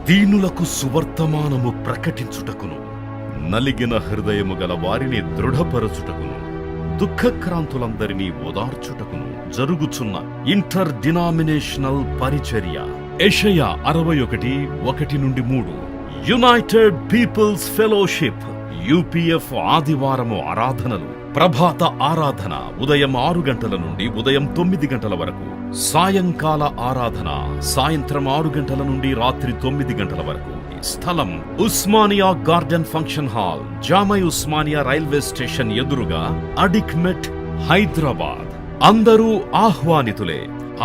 దీనులకు సువర్తమానము ప్రకటించుటకును, నలిగిన హృదయము గల వారిని దృఢపరచుటకును, దుఃఖక్రాంతులందరినీ ఓదార్చుటకును జరుగుచున్న ఇంటర్ డినామినేషనల్ పరిచర్య. యెషయా 61:1-3. యునైటెడ్ పీపుల్స్ ఫెలోషిప్ యూపీఎఫ్ ఆదివారము ఆరాధనలు. ప్రభాత ఆరాధన ఉదయం 6 గంటల నుండి ఉదయం 9 గంటల వరకు. సాయంకాల ఆరాధన సాయంత్రం 6 గంటల నుండి రాత్రి 9 గంటల వరకు. స్థలం Osmania garden function hall, జామై Osmania railway station ఎదురుగా, అడిక్మెట్, హైదరాబాద్. అందరూ ఆహ్వానితులే.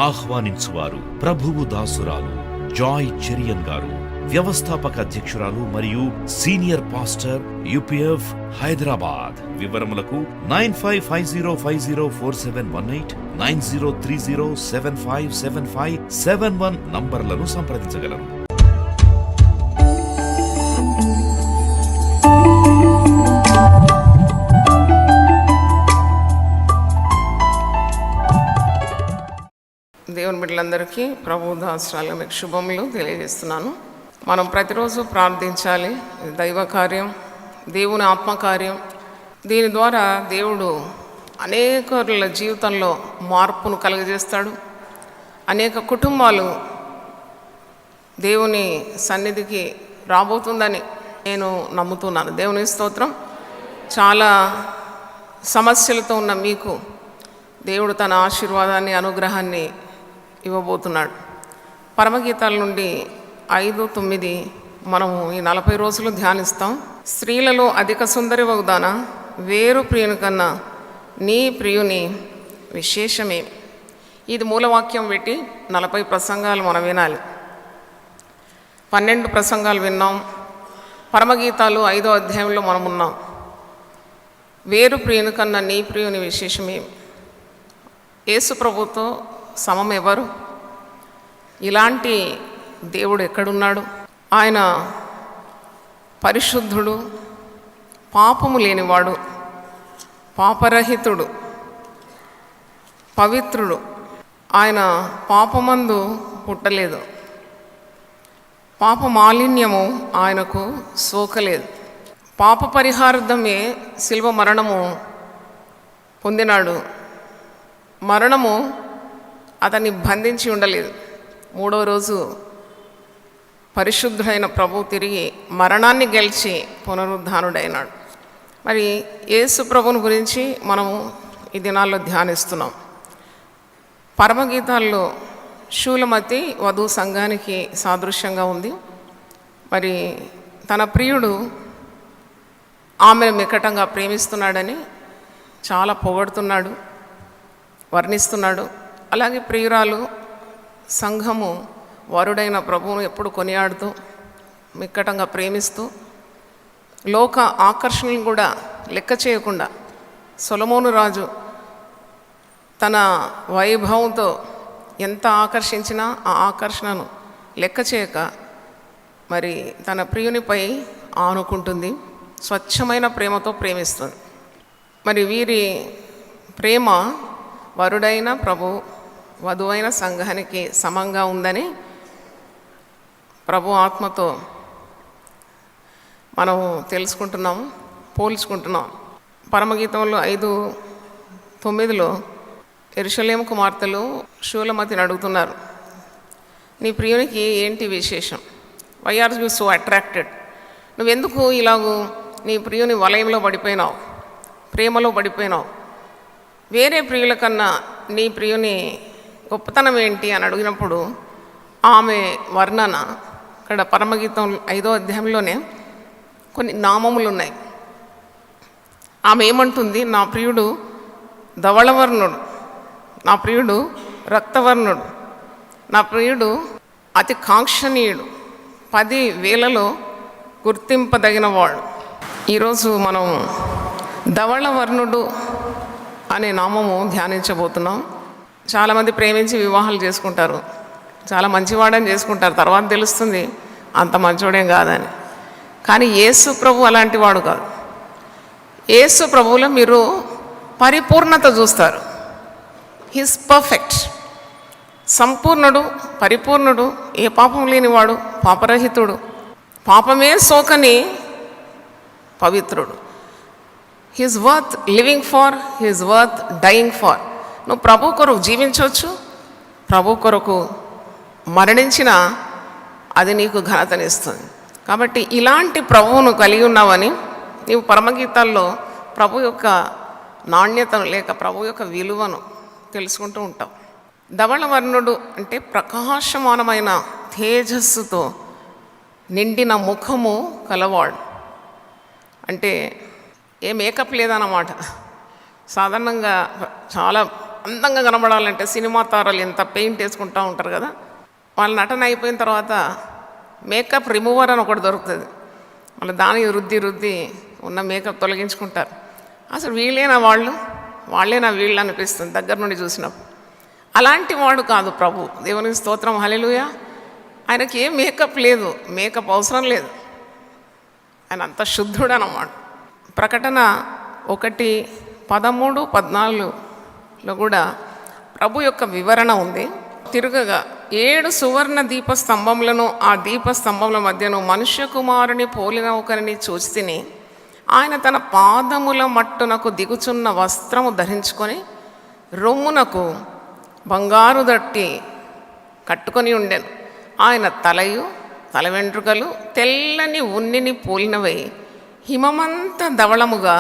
ఆహ్వానించువారు ప్రభువు దాసురాలు జాయ్ చెరియన్ గారు, వ్యవస్థాపక అధ్యక్షురాలు మరియు సీనియర్ పాస్టర్ యూపీఎఫ్ హైదరాబాద్. వివరములకు 9550504718, 9030757571 నంబర్లను సంప్రదించగలరు. దేవుని బిడ్డలందరికీ ప్రభు దాసరాలకు శుభములు తెలియజేస్తున్నాను. మనం ప్రతిరోజు ప్రార్థించాలి. దైవ కార్యం, దేవుని ఆత్మకార్యం. దీని ద్వారా దేవుడు అనేకల జీవితంలో మార్పును కలుగజేస్తాడు. అనేక కుటుంబాలు దేవుని సన్నిధికి రాబోతుందని నేను నమ్ముతున్నాను. దేవుని స్తోత్రం. చాలా సమస్యలతో ఉన్న మీకు దేవుడు తన ఆశీర్వాదాన్ని, అనుగ్రహాన్ని ఇవ్వబోతున్నాడు. పరమగీతాల నుండి 5-9 మనము ఈ 40 రోజులు ధ్యానిస్తాం. స్త్రీలలో అధిక సుందరి వగుదానా, వేరు ప్రియుని కన్నా నీ ప్రియుని విశేషమే. ఇది మూలవాక్యం పెట్టి 40 ప్రసంగాలు మనం వినాలి. 12 ప్రసంగాలు విన్నాం. పరమగీతాలు 5వ అధ్యాయంలో మనం ఉన్నాం. వేరు ప్రియుని కన్నా నీ ప్రియుని విశేషమే. యేసు ప్రభుతో సమం ఎవరు? ఇలాంటి దేవుడు ఎక్కడున్నాడు? ఆయన పరిశుద్ధుడు, పాపము లేనివాడు, పాపరహితుడు, పవిత్రుడు. ఆయన పాపమందు పుట్టలేదు, పాప మాలిన్యము ఆయనకు సోకలేదు. పాప పరిహారార్థమే శిలువ మరణము పొందినాడు. మరణము అతన్ని బంధించి ఉండలేదు. 3వ రోజు పరిశుద్ధుడైన ప్రభు తిరిగి మరణాన్ని గెలిచి పునరుద్ధానుడైనాడు. మరి యేసు ప్రభుని గురించి మనము ఈ దినాల్లో ధ్యానిస్తున్నాం. పరమగీతాల్లో శూలమతి వధు సంఘానికి సాదృశ్యంగా ఉంది. మరి తన ప్రియుడు ఆమెను మికటంగా ప్రేమిస్తున్నాడని చాలా పొగడుతున్నాడు, వర్ణిస్తున్నాడు. అలాగే ప్రియురాలు సంఘము వరుడైన ప్రభువును ఎప్పుడు కొనియాడుతూ మిక్కటంగా ప్రేమిస్తూ లోక ఆకర్షణలు కూడా లెక్క చేయకుండా, సొలొమోను రాజు తన వైభవంతో ఎంత ఆకర్షించినా ఆ ఆకర్షణను లెక్క చేయక మరి తన ప్రియునిపై ఆనుకుంటుంది. స్వచ్ఛమైన ప్రేమతో ప్రేమిస్తుంది. మరి వీరి ప్రేమ వరుడైన ప్రభు, వధువైన సంఘానికి సమంగా ఉందని ప్రభు ఆత్మతో మనం తెలుసుకుంటున్నాము, పోల్చుకుంటున్నాం. పరమగీతంలో 5:9 యెరూషలేము కుమార్తెలు శూలమతిని అడుగుతున్నారు, నీ ప్రియునికి ఏంటి విశేషం? Why are you so attracted? నువ్వెందుకు ఇలాగూ నీ ప్రియుని వలయంలో పడిపోయినావు, ప్రేమలో పడిపోయినావు? వేరే ప్రియుల కన్నా నీ ప్రియుని గొప్పతనం ఏంటి అని అడిగినప్పుడు ఆమె వర్ణన ఇక్కడ పరమగీతం 5వ అధ్యాయంలోనే కొన్ని నామములు ఉన్నాయి. ఆమె ఏమంటుంది? నా ప్రియుడు ధవళవర్ణుడు, నా ప్రియుడు రక్తవర్ణుడు, నా ప్రియుడు అతి కాంక్షణీయుడు, 10,000లో గుర్తింపదగినవాడు. ఈరోజు మనం ధవళవర్ణుడు అనే నామము ధ్యానించబోతున్నాం. చాలామంది ప్రేమించి వివాహాలు చేసుకుంటారు, చాలా మంచివాడని చేసుకుంటారు. తర్వాత తెలుస్తుంది అంత మంచివాడేం కాదని. కానీ యేసు ప్రభు అలాంటి వాడు కాదు. యేసు ప్రభువులో మీరు పరిపూర్ణత చూస్తారు. He's perfect. సంపూర్ణుడు, పరిపూర్ణుడు, ఏ పాపం లేనివాడు, పాపరహితుడు, పాపమే సోకని పవిత్రుడు. He's worth living for, he's worth dying for. నువ్వు ప్రభు కొరకు జీవించవచ్చు, ప్రభు కొరకు మరణించిన అది నీకు ఘనతనిస్తుంది. కాబట్టి ఇలాంటి ప్రభువును కలిగి ఉన్నావని నీవు పరమగీతాల్లో ప్రభు యొక్క నాణ్యతను లేక ప్రభు యొక్క విలువను తెలుసుకుంటూ ఉంటావు. ధవళవర్ణుడు అంటే ప్రకాశమానమైన తేజస్సుతో నిండిన ముఖము కలవాడు. అంటే ఏ మేకప్ లేదన్నమాట. సాధారణంగా చాలా అందంగా కనబడాలంటే సినిమా తారలు ఎంత పెయింట్ వేసుకుంటూ ఉంటారు కదా, వాళ్ళ నటన అయిపోయిన తర్వాత మేకప్ రిమూవర్ అని ఒకటి దొరుకుతుంది. మళ్ళీ దానికి రుద్ది ఉన్న మేకప్ తొలగించుకుంటారు. అసలు వీళ్ళేనా వాళ్ళేనా వీళ్ళు అనిపిస్తుంది దగ్గర నుండి చూసినప్పుడు. అలాంటి వాడు కాదు ప్రభు. దేవునికి స్తోత్రం, హల్లెలూయా. ఆయనకి ఏం మేకప్ లేదు, మేకప్ అవసరం లేదు. ఆయన అంత శుద్ధుడు అన్నమాట. ప్రకటన 1:13, 14లో కూడా ప్రభు యొక్క వివరణ ఉంది. తిరుగగా 7 సువర్ణ దీపస్తంభములను, ఆ దీపస్తంభముల మధ్యను మనుష్య కుమారుని పోలిన ఒకరిని చూచితిని. ఆయన తన పాదముల మట్టునకు దిగుచున్న వస్త్రము ధరించుకొని రొమ్మునకు బంగారు దట్టి కట్టుకొని ఉండెను. ఆయన తలయు తల వెంట్రుకలు తెల్లని ఉన్నిని పోలినవై హిమమంత ధవళముగా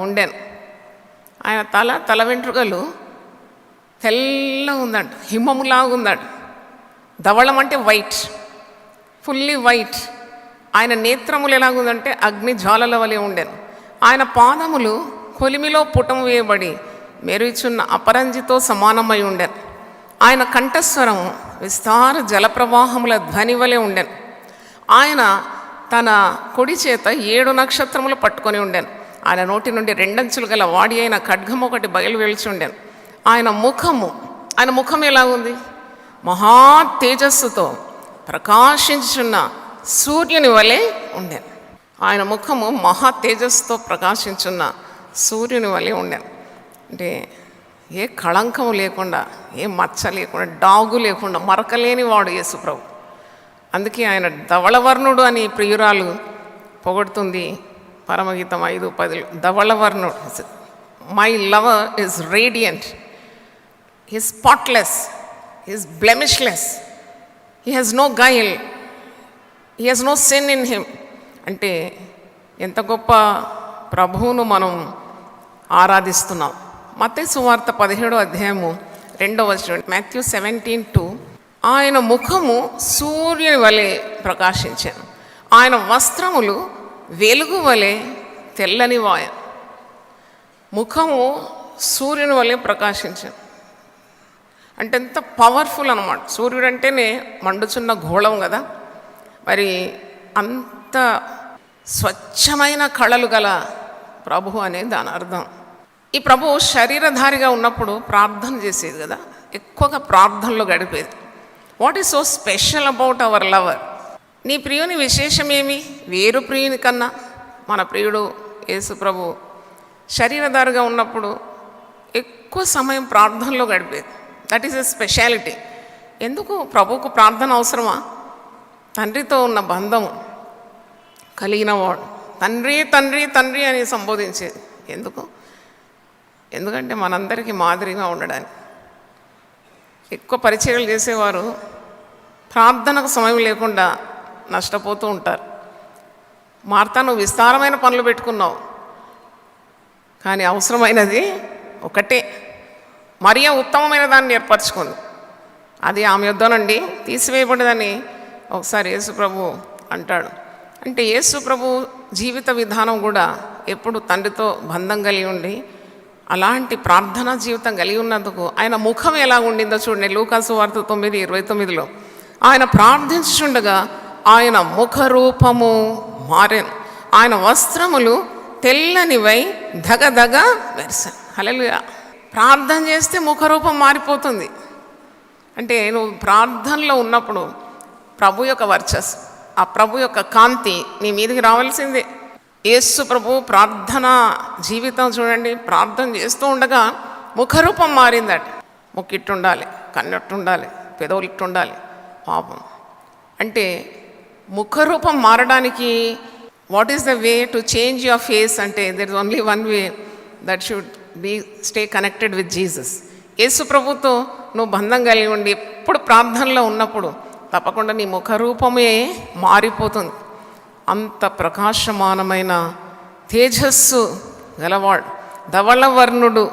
ఉండెను. ఆయన తల వెంట్రుకలు తెల్లగా ఉందట, హిమములాగా ఉందట. ధవళం అంటే వైట్, ఫుల్లీ వైట్. ఆయన నేత్రములు ఎలాగుందంటే అగ్ని జ్వాలల వలె ఉండెను. ఆయన పాదములు కొలిమిలో పుటము వేయబడి మెరుచున్న అపరంజితో సమానమై ఉండెను. ఆయన కంఠస్వరం విస్తార జలప్రవాహముల ధ్వని వలె ఉండెను. ఆయన తన కుడి చేత 7 నక్షత్రములు పట్టుకొని ఉండెను. ఆయన నోటి నుండి 2 అంచులు గల వాడి అయిన ఖడ్గం ఒకటి బయలు వెలిచి ఉండెను. ఆయన ముఖం ఎలా ఉంది? మహా తేజస్సుతో ప్రకాశించున్న సూర్యుని వలె ఉండెను. ఆయన ముఖము మహా తేజస్సుతో ప్రకాశించున్న సూర్యుని వలె ఉండెను. అంటే ఏ కళంకం లేకుండా, ఏ మచ్చ లేకుండా, డాగు లేకుండా, మరకలేని వాడు యేసు ప్రభు. అందుకే ఆయన ధవళవర్ణుడు అని ప్రియురాలు పొగడుతుంది పరమగీతం 5:10. ధవళవర్ణుడు, my lover is radiant, he's spotless, he's blemishless, he has no guile, he has no sin in him. అంటే ఎంత గొప్ప ప్రభువును మనం ఆరాధిస్తున్నాం. మత్తయి సువార్త 17:2 మాథ్యూ 17:2. ఆయన ముఖము సూర్యుని వలె ప్రకాశించాను, ఆయన వస్త్రములు వెలుగు వలె తెల్లని వాయ. ముఖము సూర్యుని వలె ప్రకాశించాను అంటే ఎంత పవర్ఫుల్ అన్నమాట. సూర్యుడు అంటేనే మండుచున్న గోళం కదా. మరి అంత స్వచ్ఛమైన కళలు గల ప్రభు అనే దాని అర్థం. ఈ ప్రభు శరీరధారిగా ఉన్నప్పుడు ప్రార్థన చేసేది కదా, ఎక్కువగా ప్రార్థనలో గడిపేది. What is so special about our lover? నీ ప్రియుని విశేషమేమి? వేరు ప్రియుని కన్నా మన ప్రియుడు యేసు ప్రభు శరీరధారిగా ఉన్నప్పుడు ఎక్కువ సమయం ప్రార్థనలో గడిపేది. That is a speciality. ఎందుకు? ప్రభువుకు ప్రార్థన అవసరమా? తండ్రితో ఉన్న బంధము కలిగిన వాడు తండ్రి తండ్రి తండ్రి అని సంబోధించేది. ఎందుకంటే మనందరికీ మాదిరిగా ఉండడానికి. ఎక్కువ పరిచర్యలు చేసేవారు ప్రార్థనకు సమయం లేకుండా నష్టపోతూ ఉంటారు. మార్తా, నువ్వు విస్తారమైన పనులు పెట్టుకున్నావు, కానీ అవసరమైనది ఒకటే. మరియ ఉత్తమమైన దాన్ని ఏర్పరచుకుంది, అది ఆమె యొద్ద నుండి తీసివేయబడదని ఒకసారి యేసు ప్రభు అంటాడు. అంటే యేసు ప్రభు జీవిత విధానం కూడా ఎప్పుడు తండ్రితో బంధం కలిగి ఉండి అలాంటి ప్రార్థనా జీవితం కలిగి ఉన్నందుకు ఆయన ముఖం ఎలా ఉండిందో చూడండి. లూకా సువార్త 9:29లో ఆయన ప్రార్థించుండగా ఆయన ముఖరూపము మారెను, ఆయన వస్త్రములు తెల్లనివై ధగధగ మెరిసెను. హల్లెలూయా. ప్రార్థన చేస్తే ముఖరూపం మారిపోతుంది. అంటే నువ్వు ప్రార్థనలో ఉన్నప్పుడు ప్రభు యొక్క వర్చస్సు, ఆ ప్రభు యొక్క కాంతి నీ మీదకి రావాల్సిందే. యేసు ప్రభు ప్రార్థన జీవితం చూడండి, ప్రార్థన చేస్తూ ఉండగా ముఖరూపం మారిందట. ముక్కిట్టుండాలి, కన్నట్టుండాలి, పెదవులు ఇట్టు ఉండాలి పాపం. అంటే ముఖరూపం మారడానికి what is the way to change your face అంటే there is only one way, that should be stay connected with Jesus. యేసు ప్రభుతో నువ్వు బంధం కలిగి ఉండి ఎప్పుడు ప్రార్థనలో ఉన్నప్పుడు తప్పకుండా నీ ముఖరూపమే మారిపోతుంది. అంత ప్రకాశమానమైన తేజస్సు గలవాడు, ధవళవర్ణుడు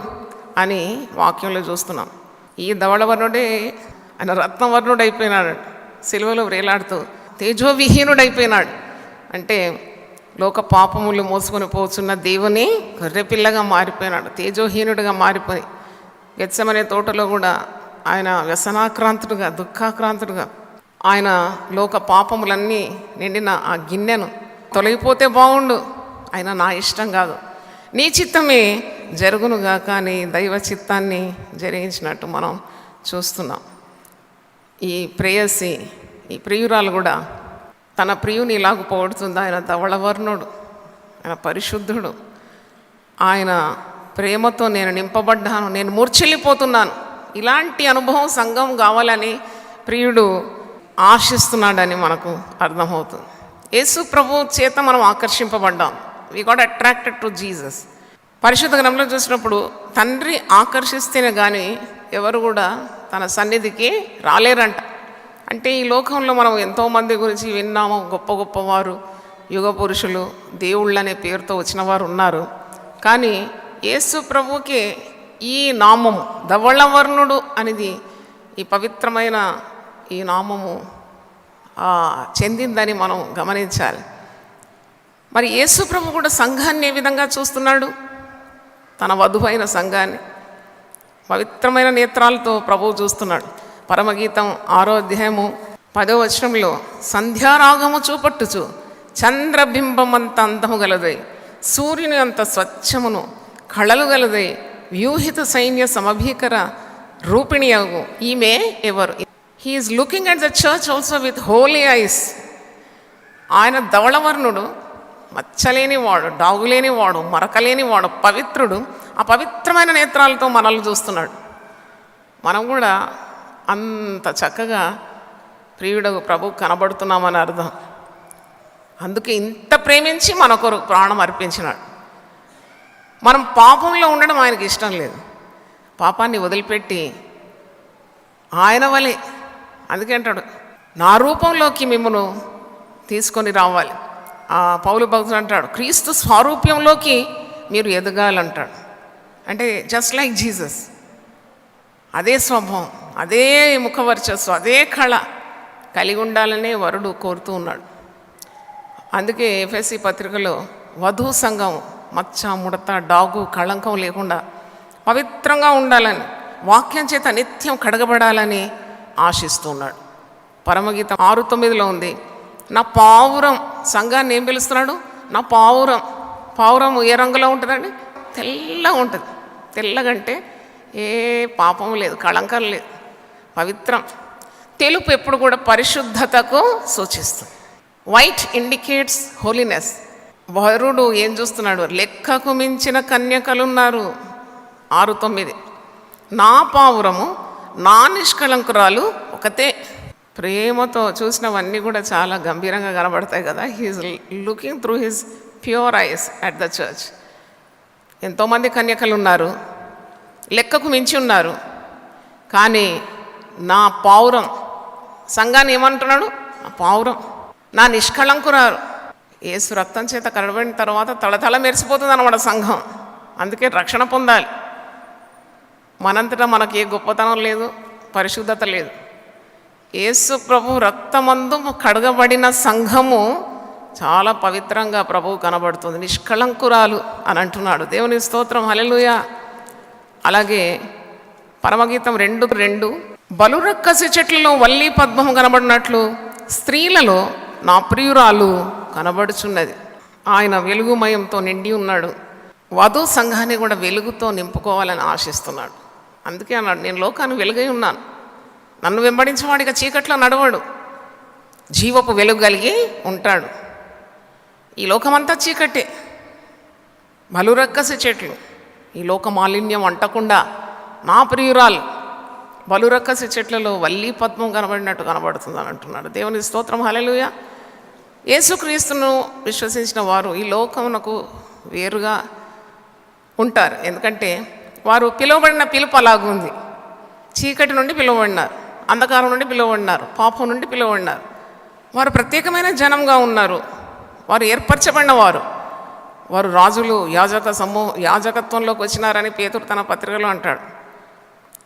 అని వాక్యంలో చూస్తున్నాం. ఈ ధవళవర్ణుడే ఆయన రత్నవర్ణుడు అయిపోయినాడు, సిలువలో వేలాడుతూ తేజోవిహీనుడైపోయినాడు. అంటే లోక పాపములు మోసుకొని పోతున్న దేవుని గొర్రెపిల్లగా మారిపోయినాడు, తేజోహీనుడిగా మారిపోయి గెత్సెమనే తోటలో కూడా ఆయన వ్యసనాక్రాంతుడుగా, దుఃఖాక్రాంతుడుగా, ఆయన లోక పాపములన్నీ నిండిన ఆ గిన్నెను తొలగిపోతే బాగుండు, ఆయన నా ఇష్టం కాదు నీ చిత్తమే జరుగునుగా కానీ దైవ చిత్తాన్ని జరిగించినట్టు మనం చూస్తున్నాం. ఈ ప్రేయసి, ఈ ప్రియురాలు కూడా తన ప్రియుని ఇలాగ పోగొడుతుంది. ఆయన ధవళవర్ణుడు, ఆయన పరిశుద్ధుడు, ఆయన ప్రేమతో నేను నింపబడ్డాను, నేను మూర్ఛిల్లిపోతున్నాను. ఇలాంటి అనుభవం సంఘం కావాలని ప్రియుడు ఆశిస్తున్నాడని మనకు అర్థమవుతుంది. యేసు ప్రభు చేత మనం ఆకర్షింపబడ్డాం. We got attracted to Jesus. పరిశుద్ధ గ్రంథంలో చూసినప్పుడు తండ్రి ఆకర్షిస్తేనే కానీ ఎవరు కూడా తన సన్నిధికి రాలేరంట. అంటే ఈ లోకంలో మనం ఎంతోమంది గురించి విన్నాము, గొప్ప గొప్పవారు, యుగ పురుషులు, దేవుళ్ళు అనే పేరుతో వచ్చిన వారు ఉన్నారు. కానీ యేసు ప్రభుకి ఈ నామము ధవళవర్ణుడు అనేది, ఈ పవిత్రమైన ఈ నామము చెందిందని మనం గమనించాలి. మరి యేసు ప్రభు కూడా సంఘాన్ని ఏ విధంగా చూస్తున్నాడు? తన వధువైన సంఘాన్ని పవిత్రమైన నేత్రాలతో ప్రభువు చూస్తున్నాడు. పరమగీతం 6వ అధ్యాయము 10వ వచనంలో సంధ్యారాగము చూపట్టుచు చంద్రబింబమంత అందము గలదై, సూర్యుని అంత స్వచ్ఛమును కళలు గలదై, వ్యూహిత సైన్య సమభీకర రూపిణియగు ఈమె ఎవరు? He is looking at the church also with holy eyes. ఆయన ధవళవర్ణుడు, మచ్చలేనివాడు, డాగులేనివాడు, మరకలేనివాడు, పవిత్రుడు. ఆ పవిత్రమైన నేత్రాలతో మనల్ని చూస్తున్నాడు. మనం కూడా అంత చక్కగా ప్రియుడగు ప్రభు కనబడుతున్నామని అర్థం. అందుకే ఇంత ప్రేమించి మనకొరు ప్రాణం అర్పించినాడు. మనం పాపంలో ఉండడం ఆయనకి ఇష్టం లేదు. పాపాన్ని వదిలిపెట్టి ఆయన వలె, అందుకే అంటాడు నా రూపంలోకి మిమ్మల్ని తీసుకొని రావాలి. పౌలు భక్తుడు అంటాడు క్రీస్తు స్వారూప్యంలోకి మీరు ఎదగాలంటాడు. అంటే జస్ట్ లైక్ జీసస్, అదే స్వభావం, అదే ముఖవర్చస్సు, అదే కళ కలిగి ఉండాలనే వరుడు కోరుతూ ఉన్నాడు. అందుకే ఎఫెసీ పత్రికలో వధూ సంఘం మచ్చ, ముడత, డాగు, కళంకం లేకుండా పవిత్రంగా ఉండాలని, వాక్యం చేత నిత్యం కడగబడాలని ఆశిస్తున్నాడు. పరమగీతం 6:9 ఉంది, నా పావురం. సంఘాన్ని ఏం పిలుస్తున్నాడు? నా పావురం. పావురం ఏ రంగులో ఉంటుందండి? తెల్లగా ఉంటుంది. తెల్లగంటే ఏ పాపం లేదు, కళంకం లేదు, పవిత్రం. తెలుపు ఎప్పుడు కూడా పరిశుద్ధతకు సూచిస్తుంది. White indicates holiness. వరుడు ఏం చూస్తున్నాడు? లెక్కకు మించిన కన్యకలున్నారు. 6:9 నా పావురము, నా నిష్కళంకురాలు ఒకతే. ప్రేమతో చూసినవన్నీ కూడా చాలా గంభీరంగా కనబడతాయి కదా. He's looking through his pure eyes at the church. ఎంతోమంది కన్యకలు ఉన్నారు, లెక్కకు మించి ఉన్నారు. కానీ నా పావురం, సంఘాన్ని ఏమంటున్నాడు? నా పావురం, నా నిష్కళంకురాలు. యేసు రక్తం చేత కడబడిన తర్వాత తళతళ మెరిసిపోతుంది అన్నమాట సంఘం. అందుకే రక్షణ పొందాలి. మనంతటా మనకి ఏ గొప్పతనం లేదు, పరిశుద్ధత లేదు. యేసు ప్రభు రక్తమందు కడగబడిన సంఘము చాలా పవిత్రంగా ప్రభువు కనబడుతుంది, నిష్కళంకురాలు అని అంటున్నాడు. దేవుని స్తోత్రం, హల్లెలూయా. అలాగే పరమగీతం 2:2 బలురక్కసి చెట్లలో వల్లి పద్మము కనబడినట్లు స్త్రీలలో నా ప్రియురాలు కనబడుచున్నది. ఆయన వెలుగుమయంతో నిండి ఉన్నాడు. వధు సంఘాన్ని కూడా వెలుగుతో నింపుకోవాలని ఆశిస్తున్నాడు. అందుకే అన్నాడు, నేను లోకాన్ని వెలుగై ఉన్నాను, నన్ను వెంబడించేవాడిగా చీకట్లో నడవడు, జీవపు వెలుగు కలిగి ఉంటాడు. ఈ లోకమంతా చీకటే, బలురక్కసి చెట్లు. ఈ లోక మాలిన్యం అంటకుండా నా ప్రియురాలు బలురక్కసి చెట్లలో వల్లి పద్మం కనబడినట్టు కనబడుతుంది అని అంటున్నాడు. దేవుని స్తోత్రం, హల్లెలూయా. యేసుక్రీస్తును విశ్వసించిన వారు ఈ లోకమునకు వేరుగా ఉంటారు. ఎందుకంటే వారు పిలువబడిన పిలుపు అలాగుంది. చీకటి నుండి పిలువబడినారు, అంధకారం నుండి పిలువబడినారు, పాపం నుండి పిలువబడినారు. వారు ప్రత్యేకమైన జనంగా ఉన్నారు. వారు ఏర్పరచబడిన వారు. వారు రాజులు యాజకత్వంలోకి వచ్చినారని పేతురు తన పత్రికలో అంటాడు.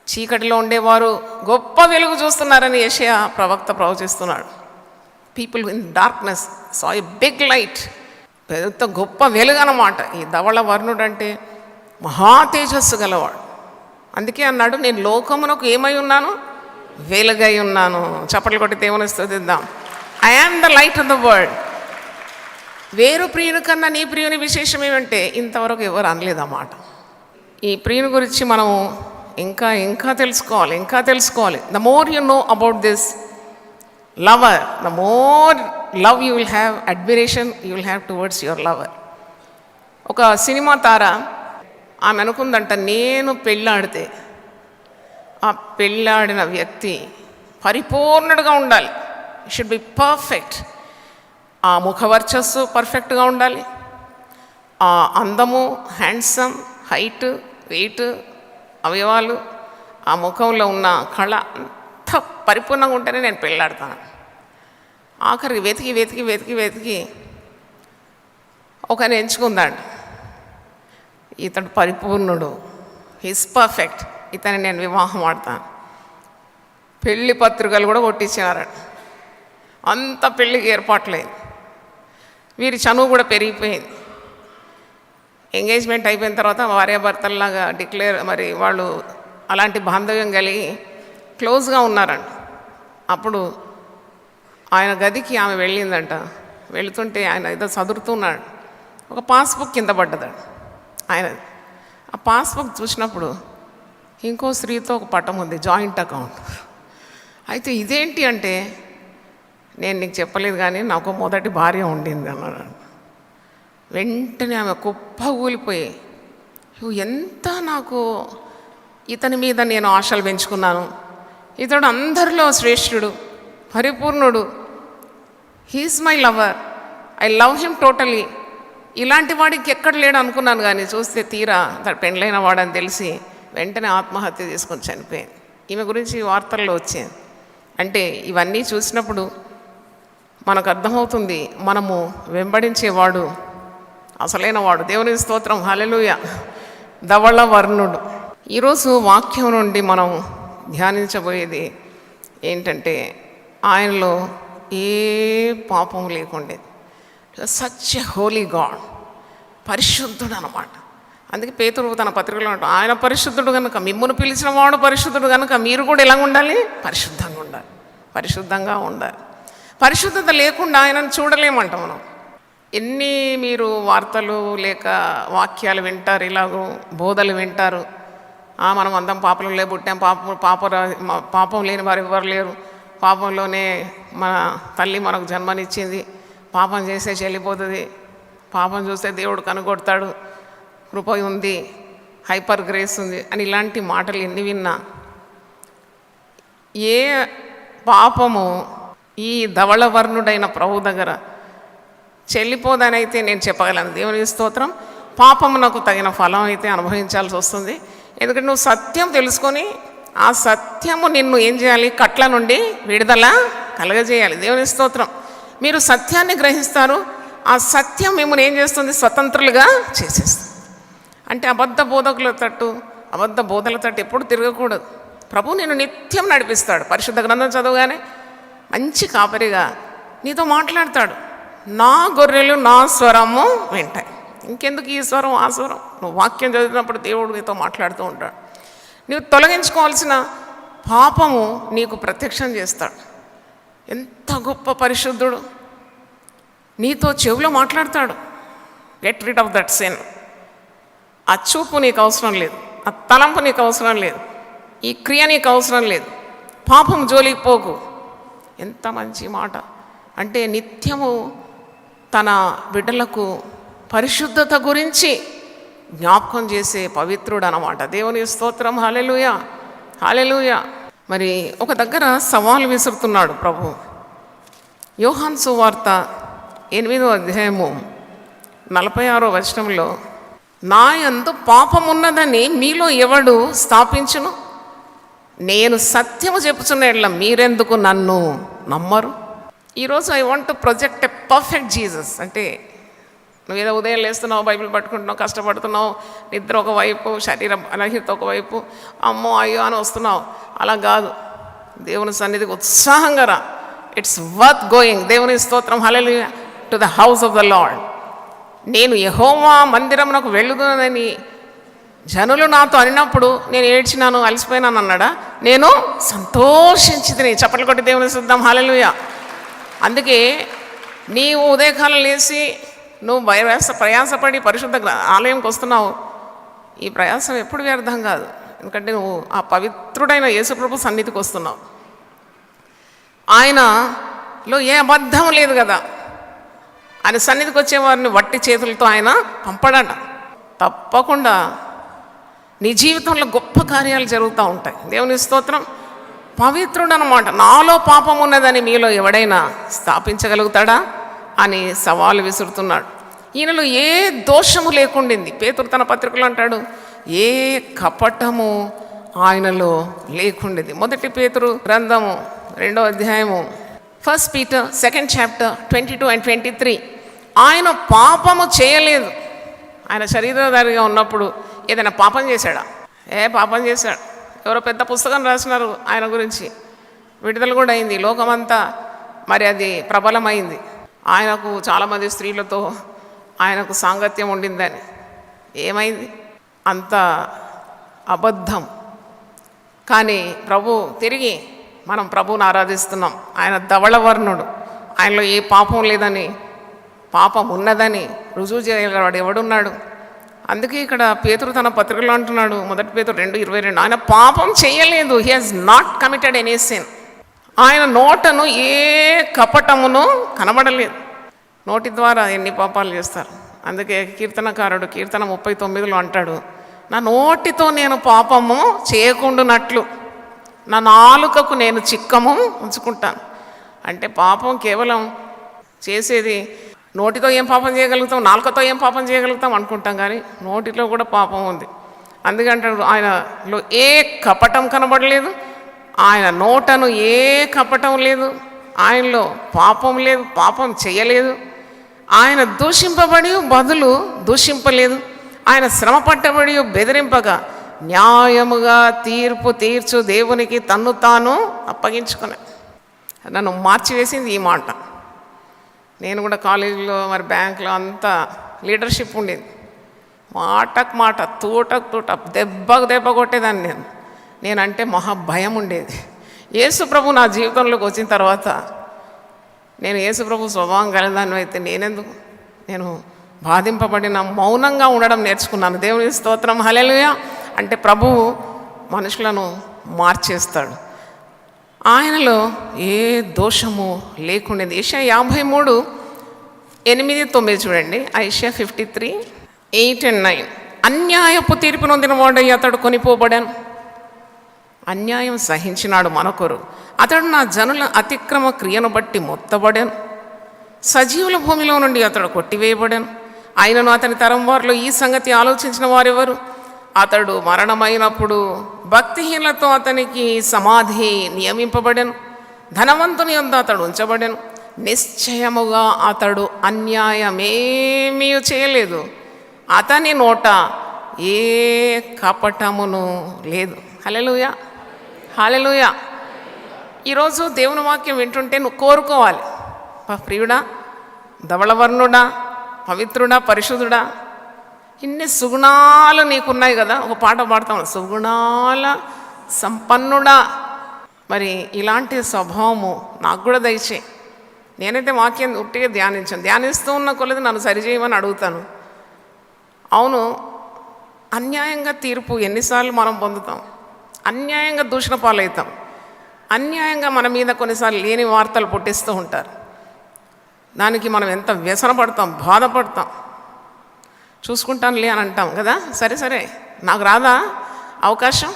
చీకటిలో ఉండేవారు గొప్ప వెలుగు చూస్తున్నారని యెషయా ప్రవక్త ప్రవచిస్తున్నాడు. People in darkness saw a big light. పెద్ద గొప్ప వెలుగు అన్నమాట. ఈ ధవళ వర్ణుడు అంటే మహా తేజస్సు గలవాడు. అందుకే అన్నాడు, నేను లోకమునకు ఏమై ఉన్నాను? వెలుగై ఉన్నాను. చప్పట్లు కొట్టి దేవుని స్తుతిద్దాం. I am the light of the world. వేరు ప్రియుని కన్నా నీ ప్రియుని విశేషం ఏమంటే ఇంతవరకు ఎవరు అనలేదన్నమాట. ఈ ప్రియుని గురించి మనం ఇంకా తెలుసుకోవాలి. The more you know about this lover, the more love you will have, admiration you will have towards your lover. ఒక సినిమా తార ఆమె అనుకుందంట, నేను పెళ్ళాడితే ఆ పెళ్ళాడిన వ్యక్తి పరిపూర్ణుడుగా ఉండాలి. Should be perfect. ఆ ముఖవర్చస్సు పర్ఫెక్ట్గా ఉండాలి. ఆ అందము, హ్యాండ్సమ్, హైట్, వెయిట్, అవయవాలు, ఆ ముఖంలో ఉన్న కళ అంత పరిపూర్ణంగా ఉంటేనే నేను పెళ్ళాడతాను. ఆఖరికి వెతికి ఒకరిని ఎంచుకుందాడు. ఇతడు పరిపూర్ణుడు, హిస్ పర్ఫెక్ట్, ఇతని నేను వివాహం ఆడతాను. పెళ్లి పత్రికలు కూడా కొట్టించినారు. అంత పెళ్ళికి ఏర్పాట్లేదు. వీరి చనువు కూడా పెరిగిపోయింది. ఎంగేజ్మెంట్ అయిపోయిన తర్వాత భార్యాభర్తల్లాగా మరి వాళ్ళు అలాంటి బాంధవ్యం కలిగి క్లోజ్గా ఉన్నారంట. అప్పుడు ఆయన గదికి ఆమె వెళ్ళిందంట. వెళుతుంటే ఆయన ఏదో చదువుతున్నాడు. ఒక పాస్బుక్ కింద పడ్డదాడు ఆయన. ఆ పాస్బుక్ చూసినప్పుడు ఇంకో స్త్రీతో ఒక పట్టం ఉంది, జాయింట్ అకౌంట్. అయితే ఇదేంటి అంటే, నేను నీకు చెప్పలేదు కానీ నాకు మొదటి భార్య ఉండింది అన్నాడు. వెంటనే ఆమె కుప్ప ఊలిపోయి, ఎంత నాకు ఇతని మీద నేను ఆశలు పెంచుకున్నాను. ఇతడు అందరిలో శ్రేష్ఠుడు, పరిపూర్ణుడు, he's my lover, I love him totally. ఇలాంటి వాడికి ఎక్కడ లేడు అనుకున్నాను, కానీ చూస్తే తీరా అతడు పెండ్లైన వాడని తెలిసి వెంటనే ఆత్మహత్య చేసుకొని చనిపోయింది. ఈమె గురించి వార్తల్లో వచ్చింది. అంటే ఇవన్నీ చూసినప్పుడు మనకు అర్థమవుతుంది, మనము వెంబడించేవాడు అసలైన వాడు. దేవుని స్తోత్రం, హల్లెలూయా. ధవళ వర్ణుడు. ఈరోజు వాక్యం నుండి మనం ధ్యానించబోయేది ఏంటంటే, ఆయనలో ఏ పాపం లేకుండేది. సచ్ ఎ హోలీ గాడ్, పరిశుద్ధుడు అన్నమాట. అందుకే పేతురు తన పత్రికలో అంటాడు, ఆయన పరిశుద్ధుడు కనుక మిమ్మును పిలిచిన వాడు పరిశుద్ధుడు కనుక మీరు కూడా ఎలా ఉండాలి? పరిశుద్ధంగా ఉండాలి. పరిశుద్ధత లేకుండా ఆయనను చూడలేమంట మనం. ఎన్ని మీరు వార్తలు లేక వాక్యాలు వింటారు, ఇలాగో బోధలు వింటారు. మనం అందం పాపంలో పుట్టాం, పాపం లేని వారు ఎవరు లేరు, పాపంలోనే మన తల్లి మనకు జన్మనిచ్చింది, పాపం చేస్తే చెల్లిపోతుంది, పాపం చూస్తే దేవుడు కనుగొడతాడు, కృప ఉంది, హైపర్ గ్రేస్ ఉంది అని ఇలాంటి మాటలు ఎన్ని విన్నా, ఏ పాపము ఈ ధవళవర్ణుడైన ప్రభు దగ్గర చెల్లిపోదనైతే నేను చెప్పగలను. దేవుని స్తోత్రం. పాపమునకు తగిన ఫలం అయితే అనుభవించాల్సి వస్తుంది. ఎందుకంటే నువ్వు సత్యం తెలుసుకొని ఆ సత్యము నిన్ను ఏం చేయాలి? కట్ల నుండి విడుదల కలగజేయాలి. దేవుని స్తోత్రం. మీరు సత్యాన్ని గ్రహిస్తారు, ఆ సత్యం మిమ్మల్ని ఏం చేస్తుంది? స్వతంత్రులుగా చేసేస్తుంది. అంటే అబద్ధ బోధకుల తట్టు ఎప్పుడు తిరగకూడదు. ప్రభు నిన్ను నిత్యం నడిపిస్తాడు. పరిశుద్ధ గ్రంథం చదవగానే మంచి కాపరిగా నీతో మాట్లాడతాడు. నా గొర్రెలు నా స్వరము వింటాయి. ఇంకెందుకు ఈ స్వరం ఆ స్వరం? నువ్వు వాక్యం చదివినప్పుడు దేవుడు నీతో మాట్లాడుతూ ఉంటాడు. నువ్వు తొలగించుకోవాల్సిన పాపము నీకు ప్రత్యక్షం చేస్తాడు. ఎంత గొప్ప పరిశుద్ధుడు! నీతో చెవిలో మాట్లాడతాడు. Get rid of that sin. ఆ చూపు నీకు అవసరం లేదు, ఆ తలంపు నీకు అవసరం లేదు, ఈ క్రియ నీకు అవసరం లేదు, పాపం జోలికి పోకు. ఎంత మంచి మాట! అంటే నిత్యము తన బిడ్డలకు పరిశుద్ధత గురించి జ్ఞాపకం చేసే పవిత్రుడు అన్నమాట. దేవుని స్తోత్రం, హల్లెలూయా, హల్లెలూయా. మరి ఒక దగ్గర సవాలు విసురుతున్నాడు ప్రభు. యోహాను సువార్త 8వ అధ్యాయము 46వ వచనంలో, నా యందు పాపమున్నదని మీలో ఎవడు స్థాపించును? నేను సత్యము చెప్పుచున్న మీరెందుకు నన్ను నమ్మరు? ఈరోజు I want to project a perfect Jesus. అంటే నువ్వేదో ఉదయం లేస్తున్నావు, బైబిల్ పట్టుకుంటున్నావు, కష్టపడుతున్నావు, నిద్ర ఒకవైపు, శరీర బలహీనత ఒకవైపు, అమ్మో అయ్యో అని వస్తున్నావు. అలా కాదు. దేవుని సన్నిధికి ఉత్సాహంగా రా. It's worth going. దేవుని స్తోత్రం, హల్లెలూయా, to the house of the Lord. నేను యెహోవా మందిరమునకు వెళ్ళుదునని జనులు నాతో అనినప్పుడు నేను ఏడ్చినాను, అలసిపోయినాను అన్నాడా? నేను సంతోషించితిని. చప్పట్లు కొట్టి దేవుని స్తుతిద్దాం, హల్లెలూయా. అందుకే నీవు ఉదయకాలం లేచి నువ్వు ప్రయాసపడి పరిశుద్ధ ఆలయంకి వస్తున్నావు. ఈ ప్రయాసం ఎప్పుడు వ్యర్థం కాదు. ఎందుకంటే నువ్వు ఆ పవిత్రుడైన యేసుప్రభు సన్నిధికి వస్తున్నావు. ఆయనలో ఏ అబద్ధం లేదు కదా. ఆయన సన్నిధికి వచ్చేవారిని వట్టి చేతులతో ఆయన పంపడట. తప్పకుండా నీ జీవితంలో గొప్ప కార్యాలు జరుగుతూ ఉంటాయి. దేవుని స్తోత్రం. పవిత్రుడు అన్నమాట. నాలో పాపం ఉన్నదని మీలో ఎవడైనా స్థాపించగలుగుతాడా అని సవాలు విసురుతున్నాడు. ఈయనలో ఏ దోషము లేకుండింది. పేతురు తన పత్రికలో అంటాడు, ఏ కపటము ఆయనలో లేకుండింది. 1 పేతురు గ్రంథము 2వ అధ్యాయము 1 Peter 2nd chapter 22 and 23. ఆయన పాపము చేయలేదు. ఆయన శరీరధారిగా ఉన్నప్పుడు ఏదైనా పాపం చేశాడా? పాపం చేశాడు. ఎవరో పెద్ద పుస్తకం రాసినారు ఆయన గురించి, విడుదల కూడా అయింది, లోకమంతా మరి అది ప్రబలమైంది. ఆయనకు చాలామంది స్త్రీలతో ఆయనకు సాంగత్యం ఉండిందని. ఏమైంది? అంత అబద్ధం. కానీ తిరిగి మనం ప్రభువుని ఆరాధిస్తున్నాం. ఆయన ధవళవర్ణుడు. ఆయనలో ఏ పాపం లేదని, పాపం ఉన్నదని రుజువు చేయగలవాడు ఎవడున్నాడు? అందుకే ఇక్కడ పేతురు తన పత్రికలో అంటున్నాడు, 1 పేతురు 2:22, ఆయన పాపం చేయలేదు. He has not committed any sin. ఆయన నోటను ఏ కపటమును కనబడలేదు. నోటి ద్వారా ఎన్ని పాపాలు చేస్తారు. అందుకే కీర్తనకారుడు కీర్తన 39లో అంటాడు, నా నోటితో నేను పాపము చేయకుండానట్లు నా నాలుకకు నేను చిక్కము ఉంచుకుంటాను. అంటే పాపం కేవలం చేసేది నోటితో ఏం పాపం చేయగలుగుతాం, నాలుకతో ఏం పాపం చేయగలుగుతాం అనుకుంటాం, కానీ నోటిలో కూడా పాపం ఉంది. అందుకంటాడు ఆయనలో ఏ కపటం కనబడలేదు, ఆయన నోటను ఏ కపటం లేదు, ఆయనలో పాపం లేదు, పాపం చేయలేదు. ఆయన దూషింపబడి బదులు దూషింపలేదు. ఆయన శ్రమ పట్టబడి బెదిరింపగా న్యాయముగా తీర్పు తీర్చు దేవునికి తన్ను తాను అప్పగించుకునే. నన్ను మార్చివేసింది ఈ మాట. నేను కూడా కాలేజీలో మరి బ్యాంకులో అంతా లీడర్షిప్ ఉండేది. మాటకు మాట, తూటకు తూట, దెబ్బకు దెబ్బ కొట్టేదాన్ని. నేనంటే మహా భయం ఉండేది. యేసు ప్రభు నా జీవితంలోకి వచ్చిన తర్వాత నేను యేసు ప్రభు స్వభావం కలిదాన్ని అయితే నేను బాధింపబడిన మౌనంగా ఉండడం నేర్చుకున్నాను. దేవుని స్తోత్రం, హల్లెలూయా. అంటే ప్రభువు మనుషులను మార్చేస్తాడు. ఆయనలో ఏ దోషము లేకుండేది. యెషయా 53:8-9 చూడండి. యెషయా 53:8-9. అన్యాయపు తీర్పు నొందిన వాడై అతడు కొనిపోబడాను, అన్యాయం సహించినాడు మనకొరు. అతడు నా జనుల అతిక్రమ క్రియను బట్టి మొత్తబడాను, సజీవుల భూమిలో నుండి అతడు కొట్టివేయబడాను. ఆయనను అతని తరం వారిలో ఈ సంగతి ఆలోచించిన వారెవరు? అతడు మరణమైనప్పుడు భక్తిహీనలతో అతనికి సమాధి నియమింపబడెను, ధనవంతుని యొద్ద అతడు ఉంచబడెను. నిశ్చయముగా అతడు అన్యాయమేమీ చేయలేదు, అతని నోట ఏ కపటమును లేదు. హల్లెలూయా, హల్లెలూయా. ఈరోజు దేవుని వాక్యం వింటుంటే నువ్వు కోరుకోవాలి, ప్రియుడా, ధవళవర్ణుడా, పవిత్రుడా, పరిశుద్ధుడా, ఇన్ని సుగుణాలు నీకున్నాయి కదా. ఒక పాట పాడతాం, సుగుణాల సంపన్నుడా. మరి ఇలాంటి స్వభావము నాకు కూడా దయచే. నేనైతే వాక్యం ఉట్టిగా ధ్యానిస్తూ ఉన్న కొలది నన్ను సరిచేయమని అడుగుతాను. అవును, అన్యాయంగా తీర్పు ఎన్నిసార్లు మనం పొందుతాం, అన్యాయంగా దూషణ పాలవుతాం, అన్యాయంగా మన మీద కొన్నిసార్లు లేని వార్తలు పుట్టిస్తూ ఉంటారు. దానికి మనం ఎంత వ్యసన పడతాం, బాధపడతాం. చూసుకుంటానులే అని అంటాం కదా. సరే నాకు రాదా అవకాశం,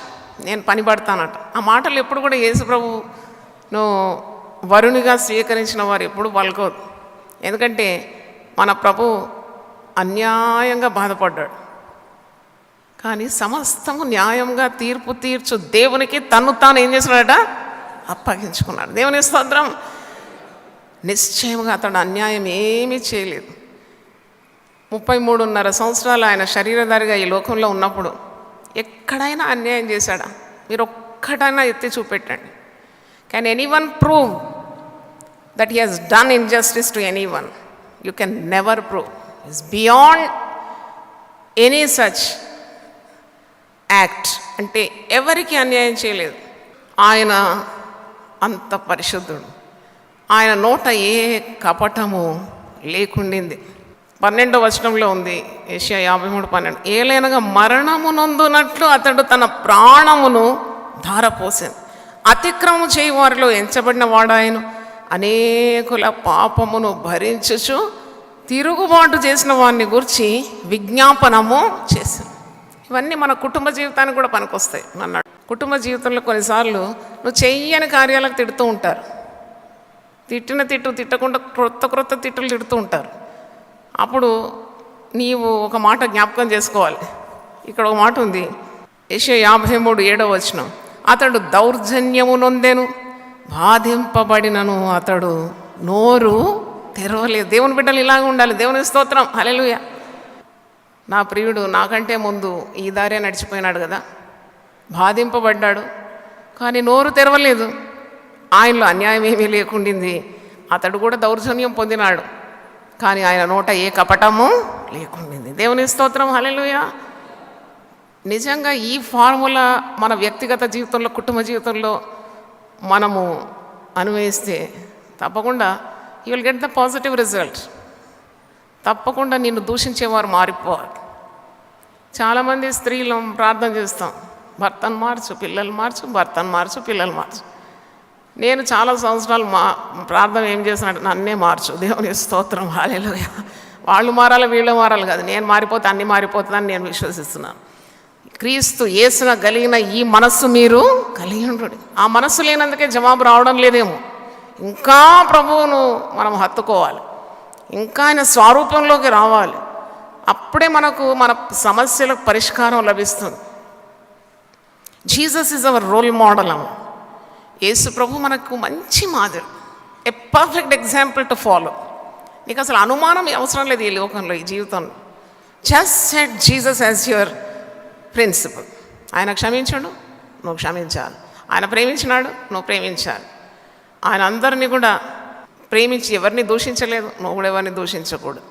నేను పని పడతానట. ఆ మాటలు ఎప్పుడు కూడా యేసు ప్రభు నువ్వు వరునిగా స్వీకరించిన వారు ఎప్పుడు పలుకోదు. ఎందుకంటే మన ప్రభు అన్యాయంగా బాధపడ్డాడు, కానీ సమస్తము న్యాయంగా తీర్పు తీర్చు దేవునికి తను తాను ఏం చేస్తున్నాడట, అప్పగించుకున్నాడు. దేవుని స్తోత్రం. నిశ్చయంగా అతడు అన్యాయం ఏమీ చేయలేదు. 33.5 సంవత్సరాలు ఆయన శరీరధారిగా ఈ లోకంలో ఉన్నప్పుడు ఎక్కడైనా అన్యాయం చేశాడా? మీరు ఒక్కడైనా ఎత్తి చూపెట్టండి. Can anyone prove that he has done injustice to anyone? You can never prove. It's beyond any such act. అంటే ఎవరికి అన్యాయం చేయలేదు. ఆయన అంత పరిశుద్ధుడు. ఆయన నోట ఏ కపటము లేకుండింది. 12వ వచనంలో ఉంది, యెషయా 53:12, ఏలైనగా మరణము నొందునట్లు అతడు తన ప్రాణమును ధారపోసాను. అతిక్రమము చేయి వారిలో ఎంచబడిన వాడాయను, అనేకుల పాపమును భరించుచు తిరుగుబాటు చేసిన వారిని గురించి విజ్ఞాపనము చేశాను. ఇవన్నీ మన కుటుంబ జీవితానికి కూడా పనికొస్తాయి. అన్నాడు కుటుంబ జీవితంలో కొన్నిసార్లు నువ్వు చెయ్యని కార్యాలకు తిడుతూ ఉంటారు. తిట్టకుండా క్రొత్త తిట్టులు తిడుతూ ఉంటారు. అప్పుడు నీవు ఒక మాట జ్ఞాపకం చేసుకోవాలి. ఇక్కడ ఒక మాట ఉంది, యెషయా 53:7, అతడు దౌర్జన్యము నొందెను, బాధింపబడినను అతడు నోరు తెరవలేదు. దేవుని బిడ్డలు ఇలాగ ఉండాలి. దేవుని స్తోత్రం. హల్లెలూయా. నా ప్రియుడు నాకంటే ముందు ఈ దారే నడిచిపోయినాడు కదా, బాధింపబడ్డాడు, కానీ నోరు తెరవలేదు. ఆయనలో అన్యాయం ఏమీ లేకుండింది. అతడు కూడా దౌర్జన్యం పొందినాడు, కానీ ఆయన నోట ఏ కపటము లేకుండింది. దేవుని స్తోత్రం. హల్లెలూయా. నిజంగా ఈ ఫార్ములా మన వ్యక్తిగత జీవితంలో, కుటుంబ జీవితంలో మనము అన్వయిస్తే తప్పకుండా you will get the positive result. తప్పకుండా నిన్ను దూషించేవారు మారిపోవాలి. చాలామంది స్త్రీలు ప్రార్థన చేస్తాం, భర్తను మార్చు, పిల్లలు మార్చు, భర్తను మార్చు, పిల్లలు మార్చు. నేను చాలా సంవత్సరాలు ప్రార్థన ఏం చేసినట్టు నన్నే మార్చు. దేవుని స్తోత్రం. హల్లెలూయా. వాళ్ళు మారాలి, వీళ్ళు మారాలి కాదు, నేను మారిపోతే అన్నీ మారిపోతుందని నేను విశ్వసిస్తున్నాను. క్రీస్తు యేసున కలిగిన ఈ మనస్సు మీరు కలిగి ఉండండి. ఆ మనస్సు లేనందుకే జవాబు రావడం లేదేమో. ఇంకా ప్రభువును మనం హత్తుకోవాలి, ఇంకా ఆయన స్వరూపంలోకి రావాలి. అప్పుడే మనకు మన సమస్యలకు పరిష్కారం లభిస్తుంది. Jesus is our role model. యేసు ప్రభు మనకు మంచి మాదిరి, a perfect example to follow. నీకు అసలు అనుమానం అవసరం లేదు ఈ లోకంలో, ఈ జీవితంలో. Just set Jesus as your principle. ఆయన క్షమించాడు, నువ్వు క్షమించాలి. ఆయన ప్రేమించినాడు, నువ్వు ప్రేమించాలి. ఆయన అందరినీ కూడా ప్రేమించి ఎవరిని దూషించలేదు, నువ్వు కూడా ఎవరిని దూషించకూడదు.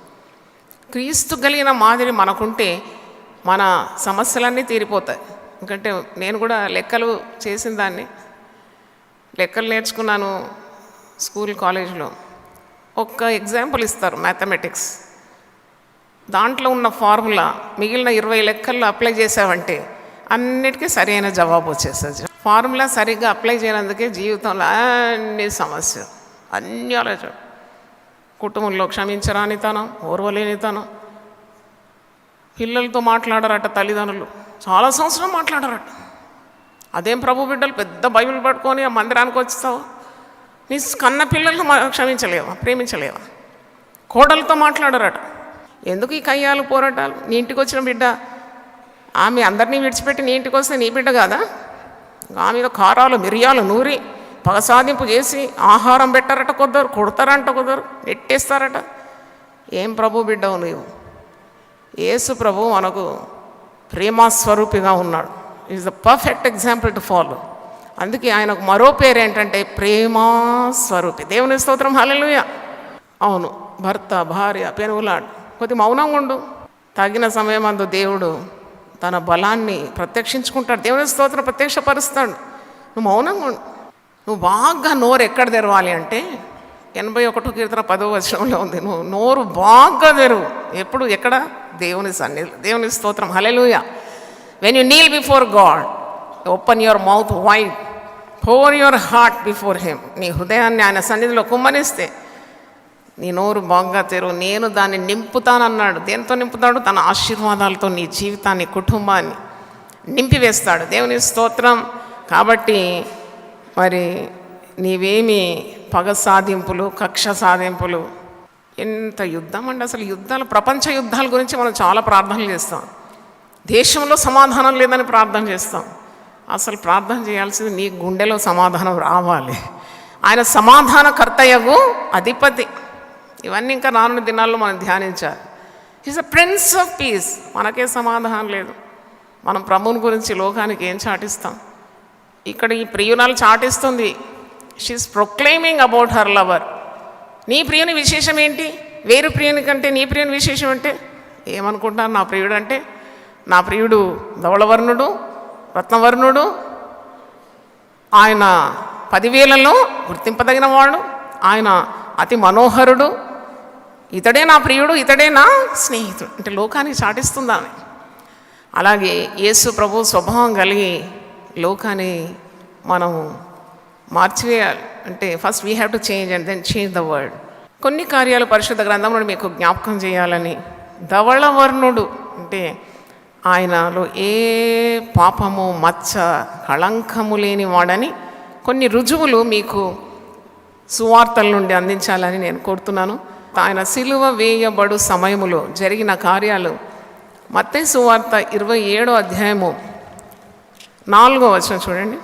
క్రీస్తు కలిగిన మాదిరి మనకుంటే మన సమస్యలన్నీ తీరిపోతాయి. ఎందుకంటే నేను కూడా లెక్కలు చేసిన దాన్ని, లెక్కలు నేర్చుకున్నాను స్కూల్ కాలేజ్లో. ఒక్క ఎగ్జాంపుల్ ఇస్తారు, మ్యాథమెటిక్స్. దాంట్లో ఉన్న ఫార్ములా మిగిలిన 20 లెక్కల్లో అప్లై చేసావంటే అన్నిటికీ సరైన జవాబు వచ్చేస్తుంది. ఫార్ములా సరిగ్గా అప్లై చేయనందుకే జీవితంలో అన్ని సమస్యలు, అన్ని ఆలోచన. కుటుంబంలో క్షమించరానితనం, ఓర్వలేనితనం, పిల్లలతో మాట్లాడరట తల్లిదండ్రులు, చాలా సంవత్సరం మాట్లాడరట. అదేం ప్రభు బిడ్డలు పెద్ద బైబిల్ పట్టుకొని ఆ మందిరానికి వచ్చావు, నీ కన్న పిల్లలను క్షమించలేవా, ప్రేమించలేవా? కోడలతో మాట్లాడరట. ఎందుకు ఈ కయ్యాలు పోరాటాలు? నీ ఇంటికి వచ్చిన బిడ్డ ఆమె అందరినీ విడిచిపెట్టి నీ ఇంటికి వస్తే నీ బిడ్డ కాదా? ఆమె మీద కారాలు మిరియాలు నూరి పగసాధింపు చేసి ఆహారం పెట్టారట కొందరు, కొడతారంట కొందరు, నెట్టేస్తారట. ఏం ప్రభు బిడ్డవు నువ్వు? యేసు ప్రభు మనకు ప్రేమస్వరూపిగా ఉన్నాడు. Is the perfect example to follow. అందుకే ఆయనకు మరో పేరు ఏంటంటే ప్రేమస్వరూపి. దేవుని స్తోత్రం. హల్లెలూయా. అవును, భర్త భార్య పెనుగులాడు, కొద్ది మౌనంగా ఉండు. తగిన సమయం అందు దేవుడు తన బలాన్ని ప్రత్యక్షించుకుంటాడు. దేవుని స్తోత్రం ప్రత్యక్షపరుస్తాడు. నువ్వు మౌనంగా ఉండు. నువ్వు బాగా నోరు ఎక్కడ తెరవాలి అంటే 81 కీర్తన 10వ వచనంలో ఉంది, నువ్వు నోరు బాగా తెరువు. ఎప్పుడు, ఎక్కడ? దేవుని సన్నిధిలో. దేవుని స్తోత్రం. హల్లెలూయా. When you kneel before God, open your mouth wide, pour your heart before him. నీ హృదయాన్ని ఆయన సన్నిధిలో కుమ్మనిస్తే నీ నోరు బాగా తెరువు. నేను దాన్ని నింపుతానన్నాడు. దేంతో నింపుతాడు? తన ఆశీర్వాదాలతో నీ జీవితాన్ని, కుటుంబాన్ని. నింపివేస్తాడు. దేవుని స్తోత్రం. కాబట్టి మరి నీవేమి పగ సాధింపులు, కక్ష సాధింపులు, ఎంత యుద్ధం అండి అసలు. యుద్ధాలు, ప్రపంచ యుద్ధాల గురించి మనం చాలా ప్రార్థనలు చేస్తాం. దేశంలో సమాధానం లేదని ప్రార్థన చేస్తాం. అసలు ప్రార్థన చేయాల్సింది నీ గుండెలో సమాధానం రావాలి. ఆయన సమాధానకర్తయగు అధిపతి. ఇవన్నీ ఇంకా రానున్న దినాల్లో మనం ధ్యానించాలి. Is a prince of piece. మనకే సమాధానం లేదు. మనం ప్రభువుని గురించి లోకానికి ఏం చాటిస్తాం? ఇక్కడ ఈ ప్రియురాలు చాటిస్తుంది. She's proclaiming about her lover. నీ ప్రియుని విశేషం ఏంటి? వేరు ప్రియుని కంటే నీ ప్రియుని విశేషం అంటే ఏమనుకుంటున్నారు? నా ప్రియుడు అంటే, నా ప్రియుడు ధవళవర్ణుడు, రత్నవర్ణుడు, ఆయన 10,000లో గుర్తింపదగిన వాడు, ఆయన అతి మనోహరుడు, ఇతడే నా ప్రియుడు, ఇతడే నా స్నేహితుడు అంటే లోకానికి చాటిస్తుందా? అలాగే యేసు ప్రభు స్వభావం కలిగి లోకాన్ని మనం మార్చివేయాలి. అంటే first we have to change and then change the world. కొన్ని కార్యాలు పరిశుద్ధ గ్రంథంలో మీకు జ్ఞాపకం చేయాలని. ధవళవర్ణుడు అంటే ఆయనలో ఏ పాపము, మచ్చ, కళంకము లేని వాడని కొన్ని రుజువులు మీకు సువార్తల నుండి అందించాలని నేను కోరుతున్నాను. ఆయన సిలువ వేయబడు సమయములో జరిగిన కార్యాలు మత్తయి సువార్త 27వ అధ్యాయము 4వ వచనం చూడండి.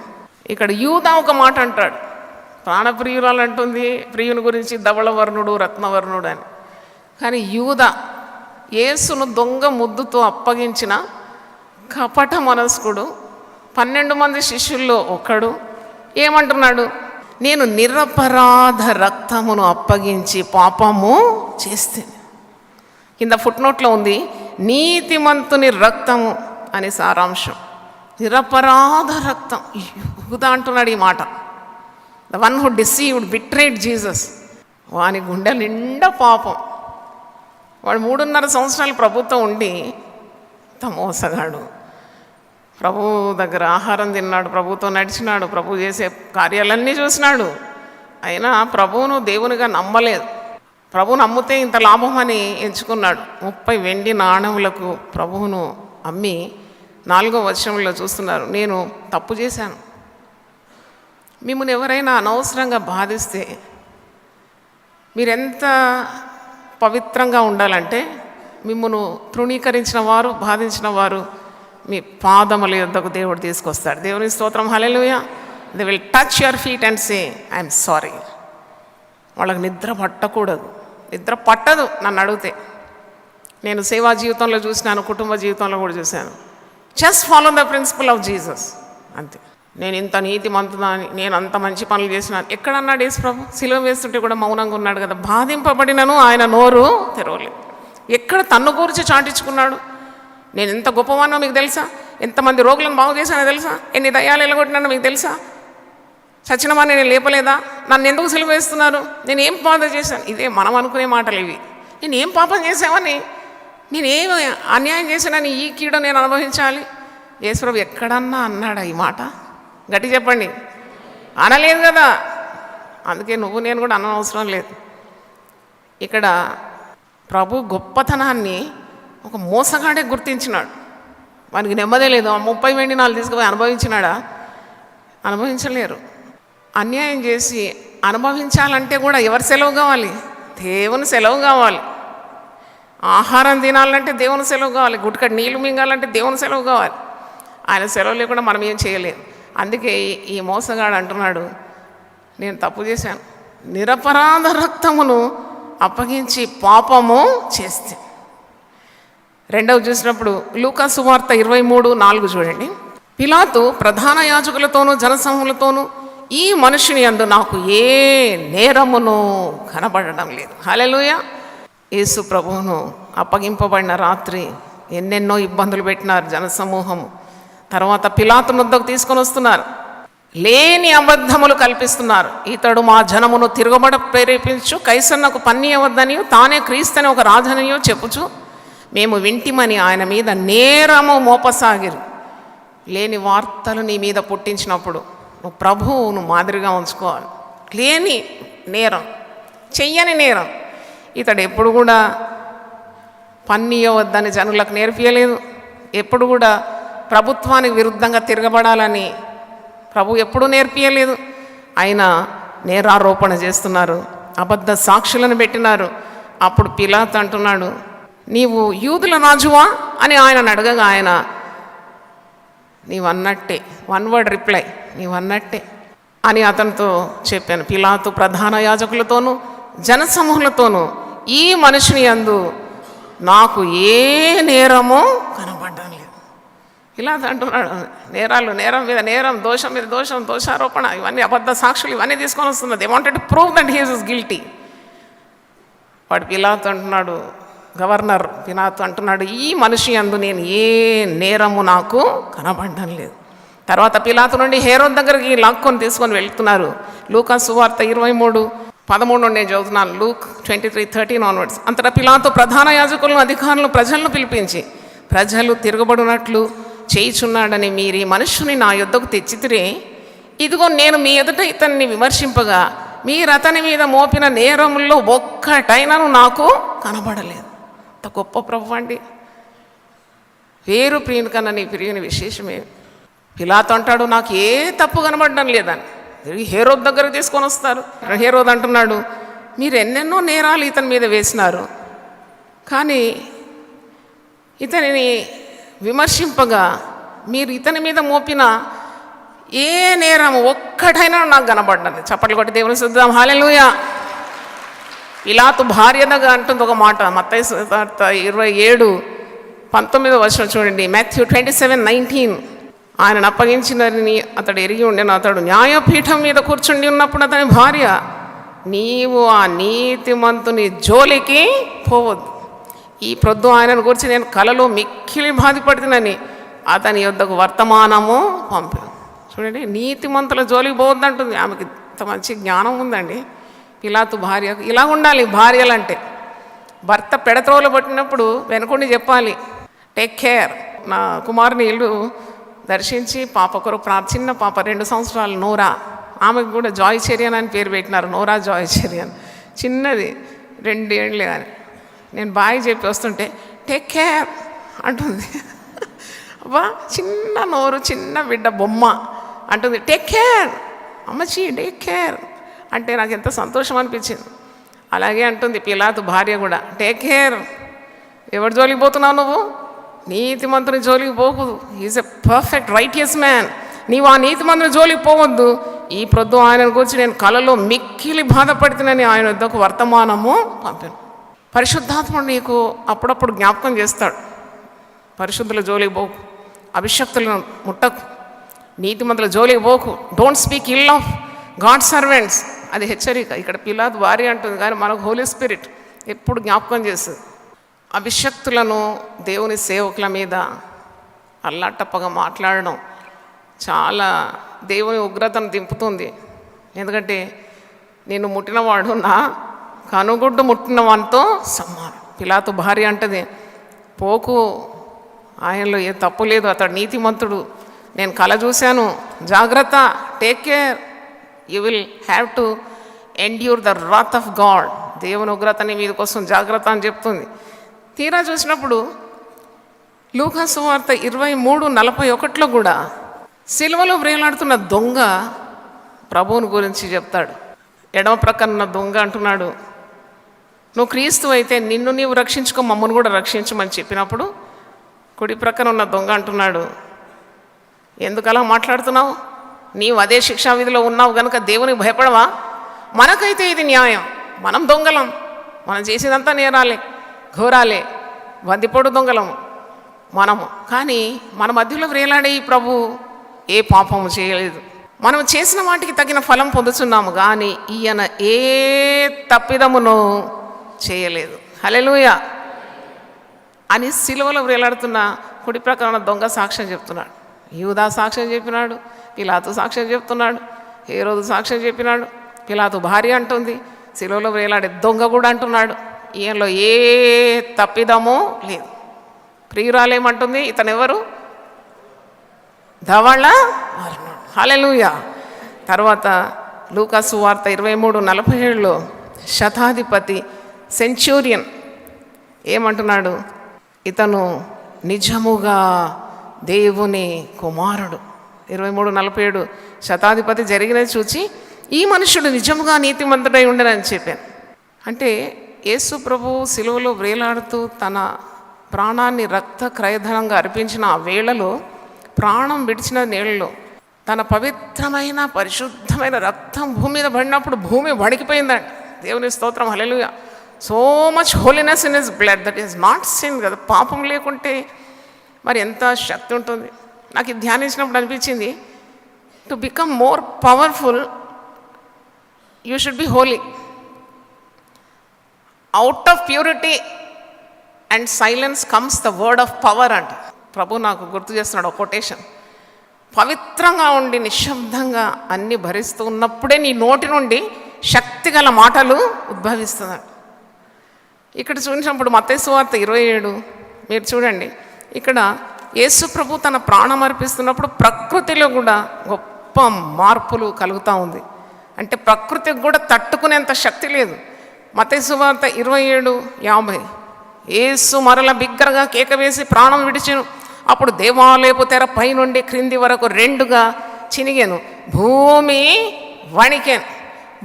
ఇక్కడ యూదా ఒక మాట అంటాడు. ప్రాణప్రియురాలు అంటుంది ప్రియుని గురించి ధవళవర్ణుడు, రత్నవర్ణుడు అని. కానీ యూదా యేసును దొంగ ముద్దుతో అప్పగించిన కపట మనస్కుడు, 12 మంది శిష్యుల్లో ఒకడు ఏమంటున్నాడు? నేను నిరపరాధ రక్తమును అప్పగించి పాపము చేస్తే. కింద ఫుట్నోట్లో ఉంది నీతిమంతుని రక్తము అని సారాంశం. నిరపరాధ రక్తం. యూదా అంటున్నాడు ఈ మాట. The one who deceived, betrayed Jesus. వాని గుండె నిండా పాపం. వాడు 3.5 సంవత్సరాలు ప్రభుతో ఉండి మోసగాడు. ప్రభు దగ్గర ఆహారం తిన్నాడు, ప్రభుతో నడిచినాడు, ప్రభు చేసే కార్యాలన్నీ చూసినాడు. అయినా ప్రభువును దేవునిగా నమ్మలేదు. ప్రభు నమ్మితే ఇంత లాభం అని ఎంచుకున్నాడు. 30 వెండి నాణములకు ప్రభువును అమ్మి 4వ వచనంలో చూస్తున్నారు, నేను తప్పు చేశాను. మిమ్మల్ని ఎవరైనా అనవసరంగా బాధిస్తే మీరెంత పవిత్రంగా ఉండాలంటే, మిమ్మల్ని తృణీకరించిన వారు, బాధించిన వారు మీ పాదముల యొద్దకు దేవుడు తీసుకొస్తాడు. దేవుని స్తోత్రం, హల్లెలూయా. They will touch your feet and say I'm sorry. వాళ్ళకి నిద్ర పట్టకూడదు. నిద్ర పట్టదు నన్ను అడిగితే. నేను సేవా జీవితంలో చూసినాను, కుటుంబ జీవితంలో కూడా చూశాను. Just follow the principle of Jesus, అంతే. నేను ఇంత నీతిమంతుదాన్ని, నేను అంత మంచి పనులు చేసినాను ఎక్కడన్నాడు యేసు ప్రభు? సిలువ వేస్తుంటే కూడా మౌనంగా ఉన్నాడు కదా. బాధింపబడినను ఆయన నోరు తెరవలేదు. ఎక్కడ తన్ను గురించి చాటించుకున్నాడు? నేను ఎంత గొప్పవానో మీకు తెలుసా? ఎంతమంది రోగులను బాగు చేశానో తెలుసా? ఎన్ని దయ్యాలు ఎలగొట్టినానో మీకు తెలుసా? చచ్చిన వాడిని నేను లేపలేదా? నన్ను ఎందుకు సిలువ వేస్తున్నారు? నేను ఏం పాపం చేశాను? ఇదే మనం అనుకునే మాటలు ఇవి. నేను ఏం పాపం చేసావని, నేనేం అన్యాయం చేశానని ఈ కీడ నేను అనుభవించాలి? యేసు ప్రభు ఎక్కడన్నా అన్నాడా ఈ మాట? గట్టి చెప్పండి. అనలేదు కదా. అందుకే నువ్వు నేను కూడా అనవసరం లేదు. ఇక్కడ ప్రభు గొప్పతనాన్ని ఒక మోసగాడే గుర్తించినాడు. వానికి నెమ్మదే లేదు. 30 వెండి నాలుగు తీసుకుపోయి అనుభవించినాడా? అనుభవించలేరు. అన్యాయం చేసి అనుభవించాలంటే కూడా ఎవరి సెలవు కావాలి? దేవుని సెలవు కావాలి. ఆహారం తినాలంటే దేవుని సెలవు కావాలి. గుట్కడి నీళ్ళు మింగాలంటే దేవుని సెలవు కావాలి. ఆయన సెలవు లేకుండా మనం ఏం చేయలేము. అందుకే ఈ మోసగాడు అంటున్నాడు, నేను తప్పు చేశాను, నిరపరాధ రక్తమును అప్పగించి పాపము చేస్తే. రెండవ చూసినప్పుడు లూకా సువార్త 23:4 చూడండి. పిలాతు ప్రధాన యాజకులతోనూ జనసమూహములతోనూ ఈ మనుషుని యందు నాకు ఏ నేరమును కనబడడం లేదు. హల్లెలూయా. యేసు ప్రభువును అప్పగింపబడిన రాత్రి ఎన్నెన్నో ఇబ్బందులు పెట్టినారు జనసమూహము. తర్వాత పిలాతు వద్దకు తీసుకొని వస్తున్నారు. లేని అబద్ధములు కల్పిస్తున్నారు. ఇతడు మా జనమును తిరగబడ ప్రేరేపించు, కైసన్నకు పన్నియవద్దనియో తానే క్రీస్తని ఒక రాజనియో చెప్పుచు మేము వింటిమని ఆయన మీద నేరము మోపసాగిరు. లేని వార్తలు నీ మీద పుట్టించినప్పుడు నువ్వు ప్రభువును మాదిరిగా ఉంచుకోవాలి. లేని నేరం, చెయ్యని నేరం. ఇతడు ఎప్పుడు కూడా పన్నియవద్దని జనులకు నేర్పియలేదు. ఎప్పుడు కూడా ప్రభుత్వానికి విరుద్ధంగా తిరగబడాలని ప్రభు ఎప్పుడూ నేర్పియలేదు. ఆయన నేరారోపణ చేస్తున్నారు, అబద్ధ సాక్షులను పెట్టినారు. అప్పుడు పిలాతు అంటున్నాడు, నీవు యూదుల రాజువా అని ఆయన అడగగా ఆయన, నీవన్నట్టే, వన్ వర్డ్ రిప్లై, నీవన్నట్టే అని అతనితో చెప్పాను. పిలాతు ప్రధాన యాజకులతోనూ జనసమూహులతోనూ ఈ మనిషిని యందు నాకు ఏ నేరమో కనబడ్డం లేదు. ఇలా అంటున్నాడు. నేరం మీద నేరం, దోషం మీద దోషం, దోషారోపణ, ఇవన్నీ అబద్ధ సాక్షులు ఇవన్నీ తీసుకొని వస్తున్నారు. They wanted to prove that he is guilty. వాడు పిలాతు అంటున్నాడు, గవర్నర్ పిలాతు అంటున్నాడు, ఈ మనిషి యందు నేను ఏ నేరము నాకు కనబడడం లేదు. తర్వాత పిలాతు నుండి హేరోదు దగ్గరికి లాక్కొని తీసుకొని వెళ్తున్నారు. లూకా సువార్త 23:13 నేను చదువుతున్నాను. Luke 23:13 onwards. అంతటా పిలాతు ప్రధాన యాజకులను, అధికారులను, ప్రజలను పిలిపించి, ప్రజలు తిరగబడినట్లు చేయుచున్నాడని మీరు ఈ మనుషుని నా యొద్దకు తెచ్చితిరే, ఇదిగో నేను మీ ఎదుట ఇతన్ని విమర్శింపగా మీరు అతని మీద మోపిన నేరముల్లో ఒక్కటైనను నాకు కనబడలేదు. అంత గొప్ప ప్రభు అండి. వేరు ప్రియుని కన్నా నీ ప్రియుని విశేషమే. పిలాతు అంటాడు, నాకు ఏ తప్పు కనబడడం లేదని. హేరోదు దగ్గరకు తీసుకొని వస్తారు. హేరోదు అంటున్నాడు, మీరు ఎన్నెన్నో నేరాలు ఇతని మీద వేసినారు, కానీ ఇతనిని విమర్శింపగా మీరు ఇతని మీద మోపిన ఏ నేరం ఒక్కటైనా నాకు కనబడ్డది. చప్పట్లు కొట్టి దేవుని స్తుతిద్దాం. హల్లెలూయా. పిలాతు భార్యగా అంటుంది ఒక మాట. మత్తయి 27:19 చూడండి. మాథ్యూ 27:19. ఆయనను అప్పగించినని అతడు ఎరిగి ఉండెను. అతడు న్యాయపీఠం మీద కూర్చుండి ఉన్నప్పుడు అతని భార్య, నీవు ఆ నీతిమంతుని జోలికి పోవద్దు, ఈ ప్రొద్దు ఆయనను గురించి నేను కలలో మిక్కిలి బాధపడుతున్నని అతని యొద్దకు వర్తమానము పంపాను. చూడండి, నీతిమంతుల జోలికి పోవద్దంటుంది. ఆమెకి ఇంత మంచి జ్ఞానం ఉందండి. పిలాతు భార్యకు ఇలా ఉండాలి. భార్యలంటే భర్త పెడత్రోలు పట్టినప్పుడు వెనుకుండి చెప్పాలి, టేక్ కేర్. నా కుమారుని ఇల్లు దర్శించి పాప కొరకు చిన్న పాప 2 సంవత్సరాలు నోరా, ఆమెకు కూడా జాయ్ చెరియన్ అని పేరు పెట్టినారు. నోరా జాయ్ చెరియన్, చిన్నది 2 ఏళ్ళే. కానీ నేను బాయ్ చెప్పి వస్తుంటే టేక్ కేర్ అంటుంది. అబ్బా, చిన్న నోరు, చిన్న బిడ్డ బొమ్మ అంటుంది, టేక్ కేర్ అమ్మచి, టేక్ కేర్ అంటే నాకు ఎంత సంతోషం అనిపించింది. అలాగే అంటుంది పిలాతు భార్య కూడా, టేక్ కేర్. ఎవరి జోలికి పోతున్నావు నువ్వు? నీతిమంతుని జోలికి పోకూడదు. Is a perfect righteous man. నీవు ఆ నీతిమంతుని జోలికి పోవద్దు. ఈ ప్రొద్దు ఆయన గురించి నేను కలలో మిక్కిలి బాధపడుతున్నానని ఆయన వద్దకు వర్తమానము పంపాను. పరిశుద్ధాత్ముడు నీకు అప్పుడప్పుడు జ్ఞాపకం చేస్తాడు, పరిశుద్ధుల జోలికి పోకు, అభిషక్తులను ముట్టకు, నీతిమంతుల జోలికి పోకు, don't speak ill of God servants. అది హెచ్చరిక. ఇక్కడ పిలాతు భార్య అంటుంది, కానీ మనకు హోలీ స్పిరిట్ ఎప్పుడు జ్ఞాపకం చేస్తుంది. అభిషక్తులను, దేవుని సేవకుల మీద అల్లాటప్పగా మాట్లాడడం చాలా దేవుని ఉగ్రతను దింపుతుంది. ఎందుకంటే నేను ముట్టినవాడు నా కనుగుడ్డు ముట్టిన వానితో సమానం. పిలాతు భార్య అంటది, పోకు, ఆయనలో ఏ తప్పు లేదు, అతడు నీతిమంతుడు, నేను కల చూశాను, జాగ్రత్త, take care, you will have to endure the Rath of God. దేవుని ఉగ్రతని మీద కోసం జాగ్రత్త అని చెప్తుంది. తీరా చూసినప్పుడు లూకా సువార్త 23:41 కూడా సిలువలో వ్రేలాడుతున్న దొంగ ప్రభువుని గురించి చెప్తాడు. ఎడమ ప్రక్కన ఉన్న దొంగ అంటున్నాడు, నువ్వు క్రీస్తు అయితే నిన్ను నీవు రక్షించుకో, మమ్మల్ని కూడా రక్షించమని చెప్పినప్పుడు కుడి ప్రక్కన ఉన్న దొంగ అంటున్నాడు, ఎందుకు అలా మాట్లాడుతున్నావు? నీవు అదే శిక్షా విధిలో ఉన్నావు కనుక దేవునికి భయపడవా? మనకైతే ఇది న్యాయం, మనం దొంగలం, మనం చేసేదంతా నేరాలే, ఘోరాలే, బందిపోడు దొంగలము మనము. కానీ మన మధ్యలో వ్రేలాడే ఈ ప్రభు ఏ పాపము చేయలేదు. మనం చేసిన వాటికి తగిన ఫలం పొందుతున్నాము, కానీ ఈయన ఏ తప్పిదమును చేయలేదు. హల్లెలూయా అని సిలువలో వ్రేలాడుతున్న కుడి ప్రకారం దొంగ సాక్ష్యం చెప్తున్నాడు. యూదా సాక్ష్యం చెప్పినాడు, పిలాతు సాక్ష్యం చెప్తున్నాడు, హేరోదు సాక్ష్యం చెప్పినాడు, పిలాతు భార్య అంటుంది, సిలువలో వ్రేలాడే దొంగ కూడా అంటున్నాడు, ఈయనలో ఏ తప్పిదము లేదు. ప్రియురాలేమంటుంది, ఇతను ఎవరు? ధవళ వర్ణుడు. హల్లెలూయా. తర్వాత లూకా సువార్త 23:47 శతాధిపతి సెంచూరియన్ ఏమంటున్నాడు, ఇతను నిజముగా దేవుని కుమారుడు. 23:47 శతాధిపతి జరిగినది చూచి ఈ మనుషుడు నిజముగా నీతిమంతుడై ఉండనని చెప్పాను. అంటే యేసు ప్రభు సిలువలో వేలాడుతూ తన ప్రాణాన్ని రక్త క్రయధనంగా అర్పించిన ఆ వేళలో, ప్రాణం విడిచిన నేలలో తన పవిత్రమైన పరిశుద్ధమైన రక్తం భూమి మీద పడినప్పుడు భూమి వణికిపోయిందండి. దేవుని స్తోత్రం, హల్లెలూయా. So much holiness in his blood, that is not sin కదా. పాపం లేకుంటే మరి ఎంత శక్తి ఉంటుంది. నాకు ఇది ధ్యానించినప్పుడు అనిపించింది, to become more powerful you should B Holi. Out of purity and silence comes the word of power అంట. ప్రభు నాకు గుర్తు చేస్తున్నాడు ఒక కొటేషన్. పవిత్రంగా ఉండి నిశ్శబ్దంగా అన్ని భరిస్తూ ఉన్నప్పుడే నీ నోటి నుండి శక్తి గల మాటలు ఉద్భవిస్తున్నాయి. ఇక్కడ చూసినప్పుడు మత్తయి సువార్త 27 మీరు చూడండి, ఇక్కడ యేసు ప్రభు తన ప్రాణం అర్పిస్తున్నప్పుడు ప్రకృతిలో కూడా గొప్ప మార్పులు కలుగుతూ ఉంది. అంటే ప్రకృతికి కూడా తట్టుకునేంత శక్తి లేదు. మత్తయి సువార్త 27:50 యేసు మరల బిగ్గరగా కేక వేసి ప్రాణం విడిచెను. అప్పుడు దేవాలయపు తెర పైనుండి క్రింది వరకు 2గా చినిగెను, భూమి వణికెను,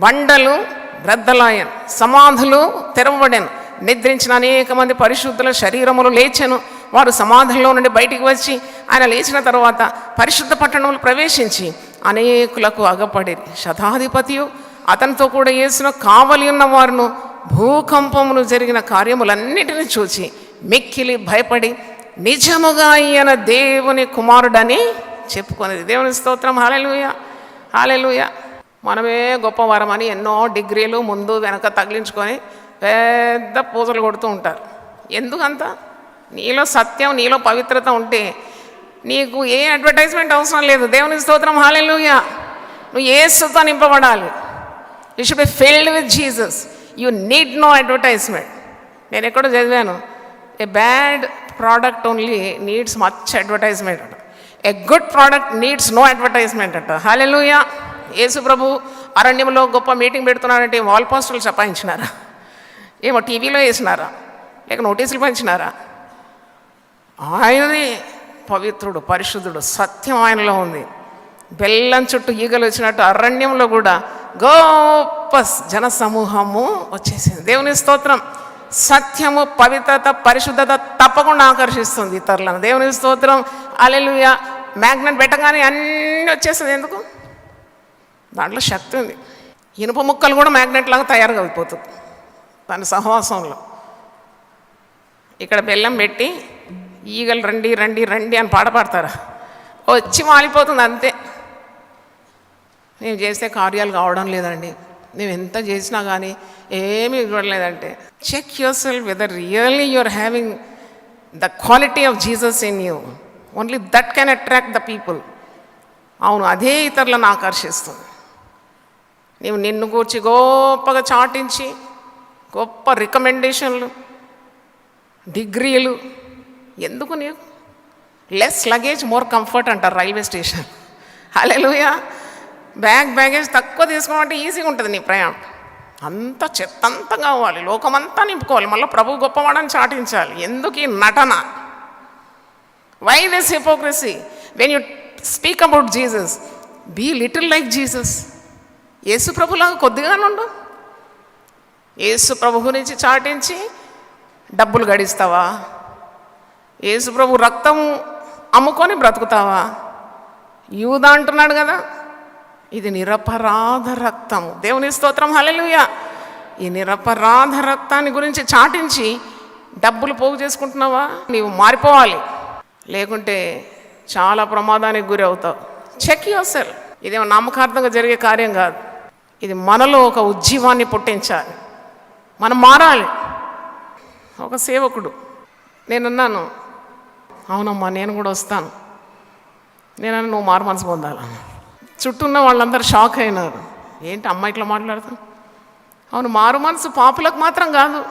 బండలు బ్రద్దలాయను, సమాధులు తెరవబడెను, నిద్రించిన అనేక మంది పరిశుద్ధుల శరీరములు లేచెను. వారు సమాధుల్లో నుండి బయటికి వచ్చి ఆయన లేచిన తర్వాత పరిశుద్ధ పట్టణములు ప్రవేశించి అనేకులకు అగపడిరి. శతాధిపతియు అతనితో కూడా యేసును కావలి ఉన్న వారును భూకంపములు జరిగిన కార్యములన్నిటిని చూచి మిక్కిలి భయపడి నిజముగా ఈయన దేవుని కుమారుడని చెప్పుకొనేది. దేవుని స్తోత్రం, హల్లెలూయా, హల్లెలూయా. మనమే గొప్పవారమని ఎన్నో డిగ్రీలు ముందు వెనక తగిలించుకొని పెద్ద పూజలు కొడుతూ ఉంటారు. ఎందుకంత? నీలో సత్యం, నీలో పవిత్రత ఉంటే నీకు ఏ అడ్వర్టైజ్మెంట్ అవసరం లేదు. దేవుని స్తోత్రం, హల్లెలూయా. నువ్వు యేసుతో నింపబడాలి. You should be filled with Jesus. You need no advertisement. నేను ఎక్కడో చదివాను, a bad product only needs much advertisement అంట, a good product needs no advertisement అంట. హల్లెలూయా. యేసు ప్రభు అరణ్యంలో గొప్ప మీటింగ్ పెడుతున్నారంటే వాల్ పోస్టర్లు చపాయించినారా, ఏమో టీవీలో వేసినారా, లేక నోటీసులు పంచినారా? ఆయననే పవిత్రుడు, పరిశుద్ధుడు, సత్యం ఆయనలో ఉంది. బెల్లం చుట్టూ ఈగలు వచ్చినట్టు అరణ్యంలో కూడా గొప్ప జన సమూహము వచ్చేసింది. దేవుని స్తోత్రం. సత్యము, పవిత్రత, పరిశుద్ధత తప్పకుండా ఆకర్షిస్తుంది ఇతరులను. దేవుని స్తోత్రం, హల్లెలూయా. మ్యాగ్నెట్ పెట్టగానే అన్నీ వచ్చేస్తుంది. ఎందుకు? దాంట్లో శక్తి ఉంది. ఇనుప ముక్కలు కూడా మ్యాగ్నెట్ లాగా తయారుగా అయిపోతుంది దాని సహవాసంలో. ఇక్కడ బెల్లం పెట్టి ఈగలు రండి రండి రండి అని పాట పాడతారా? వచ్చి మాలిపోతుంది అంతే. మేము చేసే కార్యాలు కావడం లేదండి, మేము ఎంత చేసినా కానీ ఏమీ ఇవ్వలేదంటే, check yourself whether really you're having the quality of Jesus in you. Only that can attract the people. అవును, అదే ఇతరులను ఆకర్షిస్తుంది. నీవు నిన్ను కూర్చి గొప్పగా చాటించి గొప్ప రికమెండేషన్లు, డిగ్రీలు ఎందుకు? నీకు లెస్ లగేజ్ మోర్ కంఫర్ట్ అంటారు రైల్వే స్టేషన్. హల్లెలూయా. బ్యాగేజ్ తక్కువ తీసుకోవాలంటే ఈజీగా ఉంటుంది నీ ప్రయాణం. అంత చెత్తంతా కావాలి, లోకమంతా నింపుకోవాలి, మళ్ళీ ప్రభు గొప్పవాడని చాటించాలి. ఎందుకు ఈ నటన? Why this hypocrisy? When you speak about Jesus, be little like Jesus. యేసు ప్రభులాగా కొద్దిగానే ఉండు. యేసు ప్రభు గురించి చాటించి డబ్బులు గడిస్తావా? యేసు ప్రభు రక్తం అమ్ముకొని బ్రతుకుతావా? యూదా అంటున్నాడు కదా, ఇది నిరపరాధ రక్తము. దేవుని స్తోత్రం, హల్లెలూయా. ఈ నిరపరాధ రక్తాన్ని గురించి చాటించి డబ్బులు పోగు చేసుకుంటున్నావా? నీవు మారిపోవాలి, లేకుంటే చాలా ప్రమాదానికి గురి అవుతావు. Check yourself. ఇదేమో నామకార్థంగా జరిగే కార్యం కాదు. ఇది మనలో ఒక ఉజ్జీవాన్ని పుట్టించాలి. మనం మారాలి. ఒక సేవకుడు, నేనున్నాను, అవునమ్మా నేను కూడా వస్తాను. నేనన్నా నువ్వు మారు మనసు పొందాలి. చుట్టూ ఉన్న వాళ్ళందరూ షాక్ అయినారు. ఏంటి అమ్మ ఇట్లా మాట్లాడతాం? అవును, మారు మనసు పాపులకు మాత్రం కాదు,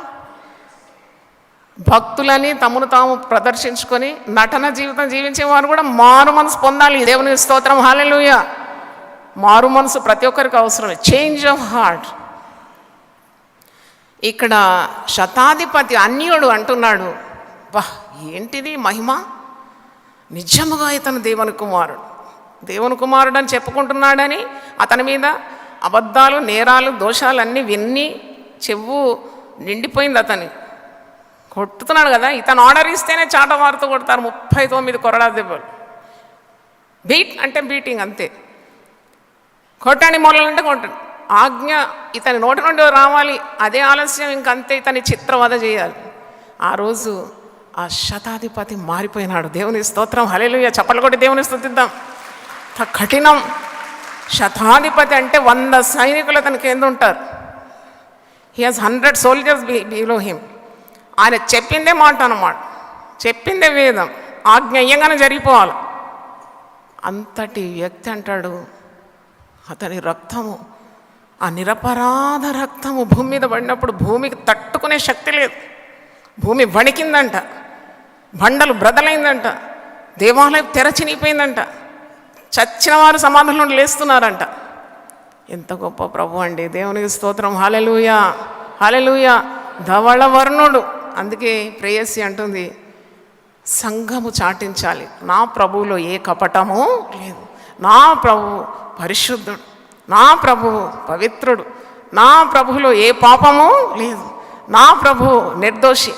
భక్తులని తమను తాము ప్రదర్శించుకొని నటన జీవితం జీవించే వారు కూడా మారు మనసు పొందాలి. దేవుని స్తోత్రం, హల్లెలూయా. మారు మనసు ప్రతి ఒక్కరికి అవసరమే. Change of heart. ఇక్కడ శతాధిపతి అన్యుడు అంటున్నాడు, బా ఏంటిది మహిమ, నిజముగా ఇతను దేవుని కుమారుడు, దేవుని కుమారుడు అని చెప్పుకుంటున్నాడని అతని మీద అబద్ధాలు, నేరాలు, దోషాలు అన్నీ విన్ని చెవు నిండిపోయింది. అతని కొట్టుతున్నాడు కదా, ఇతను ఆర్డర్ ఇస్తేనే చాటవారుతో కొడతారు 39 కొరడా దెబ్బలు. బీట్ అంటే బీటింగ్ అంతే, కొట్టండి మొదలంటే కొట్టండి. ఆజ్ఞ ఇతని నోటి నుండి రావాలి, అదే ఆలస్యం ఇంకంతే, ఇతని చిత్రవధ చేయాలి. ఆ రోజు ఆ శతాధిపతి మారిపోయినాడు. దేవుని స్తోత్రం, హల్లెలూయా. చప్పట్లు కొట్టి దేవుని స్తుతిద్దాం. కఠినం. శతాధిపతి అంటే 100 సైనికులు అతనికి కింద ఉంటారు. He has 100 soldiers below him. ఆయన చెప్పిందే మాట అన్నమాట, చెప్పిందే వేదం, ఆజ్ఞ ఇయ్యంగానే జరిగిపోవాలి. అంతటి వ్యక్తి అంటాడు, అతని రక్తము, ఆ నిరపరాధ రక్తము భూమి మీద పడినప్పుడు భూమికి తట్టుకునే శక్తి లేదు. భూమి వణికిందంట, బండలు బ్రదలైందంట, దేవాలయం తెరచినిపోయిందంట, చచ్చిన వారు సమాధుల్లో లేస్తున్నారంట. ఎంత గొప్ప ప్రభు అండి. దేవునికి స్తోత్రం, హల్లెలూయా, హల్లెలూయా. ధవళవర్ణుడు. అందుకే ప్రేయసి అంటుంది, సంఘము చాటించాలి, నా ప్రభువులో ఏ కపటము లేదు, నా ప్రభువు పరిశుద్ధుడు, నా ప్రభువు పవిత్రుడు, నా ప్రభువులో ఏ పాపము లేదు, నా ప్రభువు నిర్దోషి,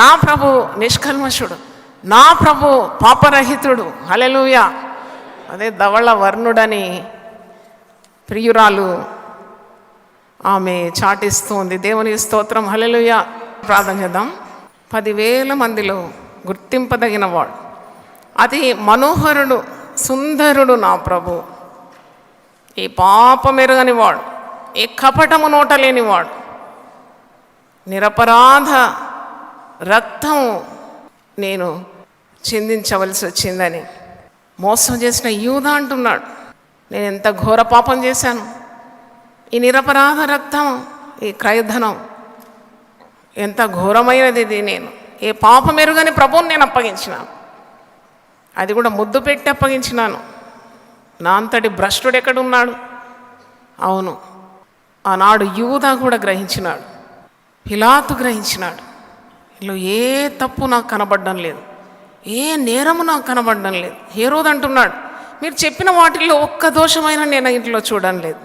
నా ప్రభువు నిష్కల్మషుడు, నా ప్రభువు పాపరహితుడు. హల్లెలూయా. అదే ధవళ వర్ణుడని ప్రియురాలు ఆమె చాటిస్తుంది. దేవునికి స్తోత్రం, హల్లెలూయా. ప్రార్థన చేద్దాం. 10,000 మందిలో గుర్తింపదగిన వాడు, అతి మనోహరుడు, సుందరుడు నా ప్రభు, ఈ పాపమెరుగని వాడు, ఈ కపటము నోట లేనివాడు, నిరపరాధ రక్తం నేను చిందించవలసి వచ్చిందని మోసం చేసిన యూదా అంటున్నాడు, నేను ఎంత ఘోర పాపం చేశాను, ఈ నిరపరాధ రక్తం, ఈ క్రయధనం ఎంత ఘోరమైనది ఇది, నేను ఏ పాపం ఎరుగని ప్రభువుని నేను అప్పగించినాను, అది కూడా ముద్దు పెట్టి అప్పగించినాను. నా అంతటి భ్రష్టుడు ఎక్కడున్నాడు? అవును, ఆనాడు యూదా కూడా గ్రహించినాడు, పిలాతు గ్రహించినాడు, ఇలా ఏ తప్పు నాకు కనబడడం లేదు, ఏ నేరము నాకు కనబడడం లేదు. హేరోదు అంటున్నాడు, మీరు చెప్పిన వాటిల్లో ఒక్క దోషమైన నేను ఇంట్లో చూడడం లేదు.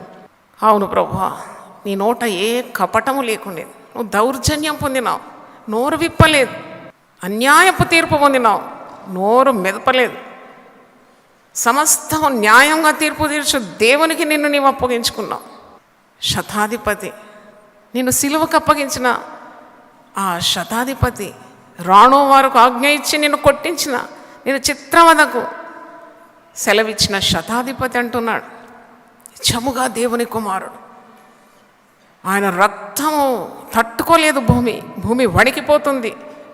అవును ప్రభువా, నీ నోట ఏ కపటము లేకుండేది, నువ్వు దౌర్జన్యం పొందినావు, నోరు విప్పలేదు, అన్యాయపు తీర్పు పొందినావు, నోరు మెదపలేదు, సమస్తం న్యాయంగా తీర్పు తీర్చు దేవునికి నిన్ను నీవు అప్పగించుకున్నావు. శతాధిపతి, నిన్ను సిలువకు అప్పగించిన ఆ శతాధిపతి, రాణో వారికి ఆజ్ఞ ఇచ్చి నిన్ను కొట్టించిన, నేను చిత్రవధకు సెలవిచ్చిన శతాధిపతి అంటున్నాడు, నిజముగా దేవుని కుమారుడు. ఆయన రక్తము తట్టుకోలేదు, భూమి వణికిపోతుంది,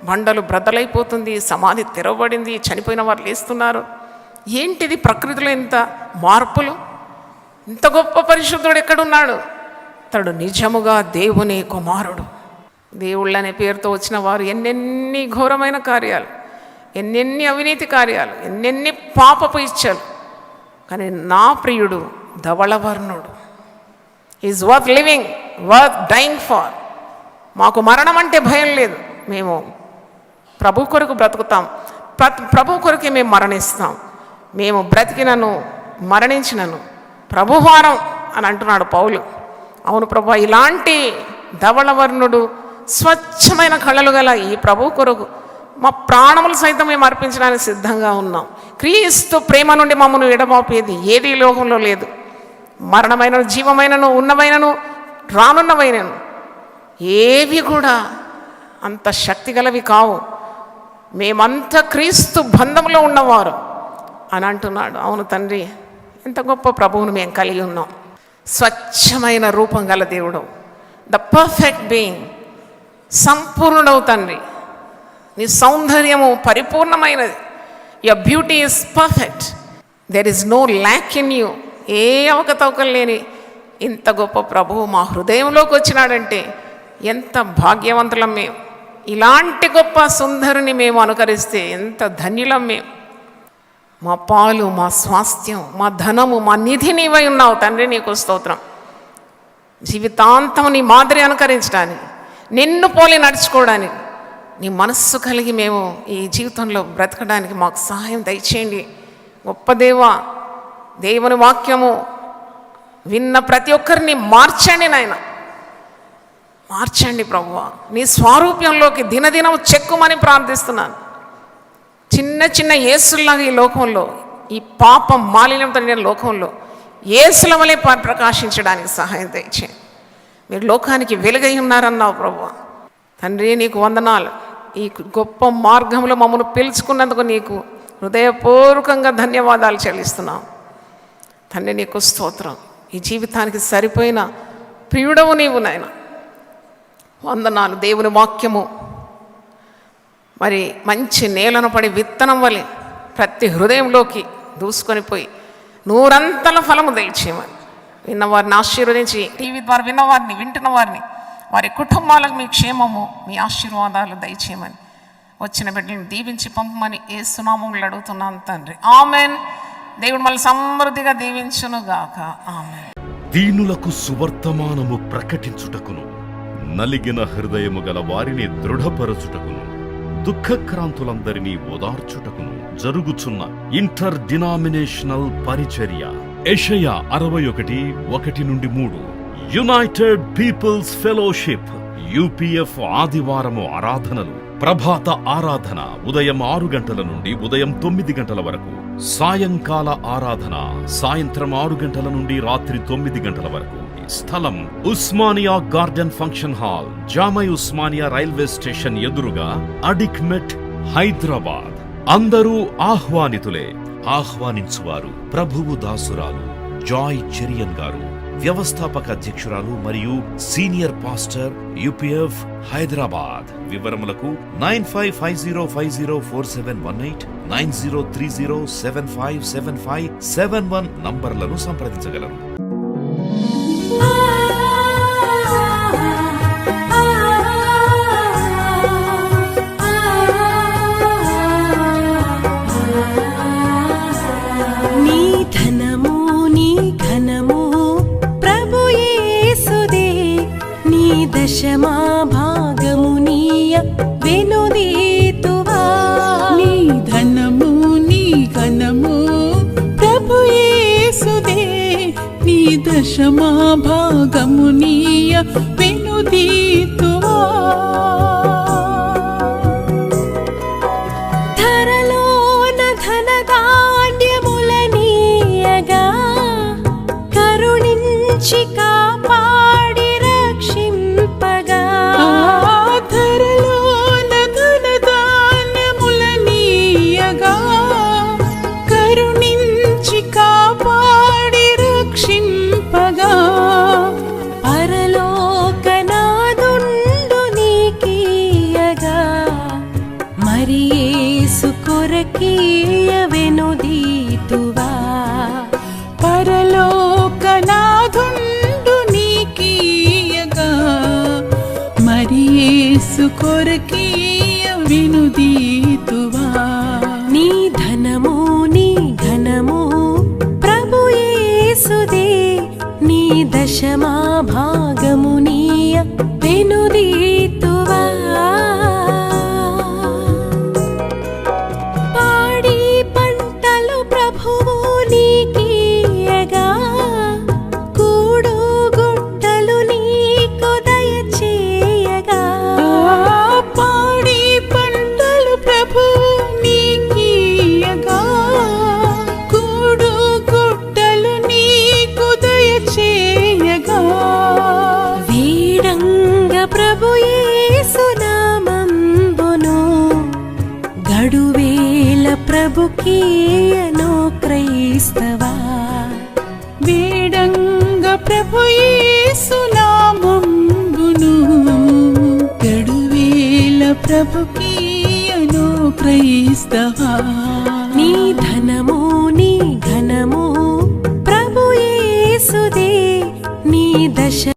బండలు బ్రద్దలైపోతుంది, సమాధి తెరవబడింది, చనిపోయిన వారు లేస్తున్నారు. ఏంటిది ప్రకృతిలో ఇంత మార్పులు? ఇంత గొప్ప పరిశుద్ధుడు ఎక్కడున్నాడు? అతడు నిజముగా దేవుని కుమారుడు. దేవుళ్ళనే పేరుతో వచ్చిన వారు ఎన్నెన్ని ఘోరమైన కార్యాలు, ఎన్నెన్ని అవినీతి కార్యాలు, ఎన్నెన్ని పాపపు ఇచ్చలు, కానీ నా ప్రియుడు ధవళవర్ణుడు. Is worth living, worth dying for. మాకు మరణం అంటే భయం లేదు, మేము ప్రభు కొరకు బ్రతుకుతాం, ప్రభు కొరకే మేము మరణిస్తాం. మేము బ్రతికినను మరణించినను ప్రభువారం అని అంటున్నాడు పౌలు. అవును ప్రభు, ఇలాంటి ధవళవర్ణుడు, స్వచ్ఛమైన కళలు గల ఈ ప్రభు కొరకు మా ప్రాణములు సైతం మేము అర్పించడానికి సిద్ధంగా ఉన్నాం. క్రీస్తు ప్రేమ నుండి మమ్మల్ని ఎడబాపేది ఏది లోకంలో లేదు. మరణమైనను, జీవమైనను, ఉన్నవైనను, రానున్నవైనను ఏవి కూడా అంత శక్తి గలవి కావు. మేమంతా క్రీస్తు బంధంలో ఉన్నవారు అని అంటున్నాడు. అవును తండ్రి, ఎంత గొప్ప ప్రభువును మేము కలిగి ఉన్నాం. స్వచ్ఛమైన రూపం గల దేవుడు, ద పర్ఫెక్ట్ బీయింగ్, సంపూర్ణుడవు తండ్రి. నీ సౌందర్యము పరిపూర్ణమైనది. Your beauty is perfect. There is no lack in you. ఏ అవకతవకలు లేని ఇంత గొప్ప ప్రభువు మా హృదయంలోకి వచ్చినాడంటే ఎంత భాగ్యవంతులం మేము. ఇలాంటి గొప్ప సుందరుని మేము అనుకరిస్తే ఎంత ధన్యులం మేము. మా పాలు, మా స్వాస్థ్యం, మా ధనము, మా నిధి నీవై ఉన్నావు తండ్రి. నీకు స్తోత్రం. జీవితాంతం నీ మాదిరి అనుకరించడానికి, నిన్ను పోలి నడుచుకోవడానికి, నీ మనస్సు కలిగి మేము ఈ జీవితంలో బ్రతకడానికి మాకు సహాయం దయచేయండి. గొప్ప దేవా, దేవుని వాక్యము విన్న ప్రతి ఒక్కరిని మార్చండి నాయన, మార్చండి ప్రభువా. నీ స్వారూప్యంలోకి దినదినం చెక్కుమని ప్రార్థిస్తున్నాను. చిన్న చిన్న యేసుల్లాగా ఈ లోకంలో, ఈ పాపం మాలిన్యంతో నిండిన లోకంలో యేసుల వలె ప్రకాశించడానికి సహాయం దయచేయండి. మీరు లోకానికి వెలుగై ఉన్నారన్నావు ప్రభువా. తండ్రి, నీకు వందనాలు. ఈ గొప్ప మార్గంలో మమ్మల్ని పిలుచుకున్నందుకు నీకు హృదయపూర్వకంగా ధన్యవాదాలు చెల్లిస్తున్నాం తండ్రి. నీకు స్తోత్రం. ఈ జీవితానికి సరిపోయిన ప్రియుడవు నీవు నాయన. వందనాలు. దేవుని వాక్యము మరి మంచి నేలను పడి విత్తనం వలె ప్రతి హృదయంలోకి దూసుకొని పోయి 100 ఫలము దయచేయమని, విన్నవారిని ఆశీర్వదించి, టీవీ ద్వారా విన్నవారిని, వింటున్న వారిని, వారి కుటుంబాలకు మీ క్షేమము, మీ ఆశీర్వాదాలు దయచేయమని, వచ్చిన బిడ్డలను దీవించి పంపమని యేసు నామములో అడుగుతున్నాను తండ్రి. ఆమెన్. దేవుడు మళ్ళీ సమృద్ధిగా దీవించునుగాక. ఆమెన్. దీనులకు సువర్తమానము ప్రకటించుటకును, నలిగిన హృదయము గల వారిని దృఢపరచుటకును, దుఃఖక్రాంతులందరినీ ఓదార్చుటకును జరుగుచున్న ఇంటర్ డినామినేషనల్ పరిచర్య. యెషయా 61:1-3. యునైటెడ్ పీపుల్స్ ఫెలోషిప్ UPF ఆదివారము ఆరాధనలు. ప్రభాత ఆరాధన ఉదయం 6 గంటల నుండి ఉదయం 9 గంటల వరకు. సాయంకాల ఆరాధన సాయంత్రం 6 గంటల నుండి రాత్రి 9 గంటల వరకు. స్థలం Osmania garden function hall, జామై Osmania railway station ఎదురుగా, అడిక్మెట్, హైదరాబాద్. అందరూ ఆహ్వానితులే. ఆహ్వానించువారు ప్రభువు దాసురాలు జాయ్ చెరియన్ గారు, వ్యవస్థాపక అధ్యక్షురాలు మరియు సీనియర్ పాస్టర్ UPF హైదరాబాద్. వివరములకు 9550504718, 9030757571 నంబర్లను సంప్రదించగలరు. దశమా భాగమునీయ వెనుదీతువా. నీ ధనము నీ ఘనము ప్రభు యేసుదే, నీ దశమా భాగమునీయ వెనుదీతువా. ధరలోన ధనధాన్యములనీయగా కరుణించి కాపాడి రక్షింపగా. ధరలోన ధనధాన్యములనీయగా కరుణించి కాపాడి రక్షింపగా. పరలోకనాదుండు నీకీయగా మరి యేసు కొరకీయ వెనుదీతువా. పరలోకనాదుండు నీకీయగా మరి యేసు కొరకీయ వెనుదీతువా. నీ ధనము నీ ఘనము ప్రభు యేసుదే, నీ దశమా భాగమునీయ వెనుదీతువా. పాడి పంటలు ప్రభువు నీకీయగా కూడు గుట్టలు నీకు దయచేయగా. పాడి పంటలు ప్రభువు నీకీయగా కూడు గుట్టలు నీకు దయచేయగా. వీడంగ ప్రభు యేసు నామంబును గడువేల ప్రభుకీయను క్రైస్తవా. వీడంగ ప్రభు యేసు నామంబును గడువేల ప్రభుకీయను క్రైస్తవా.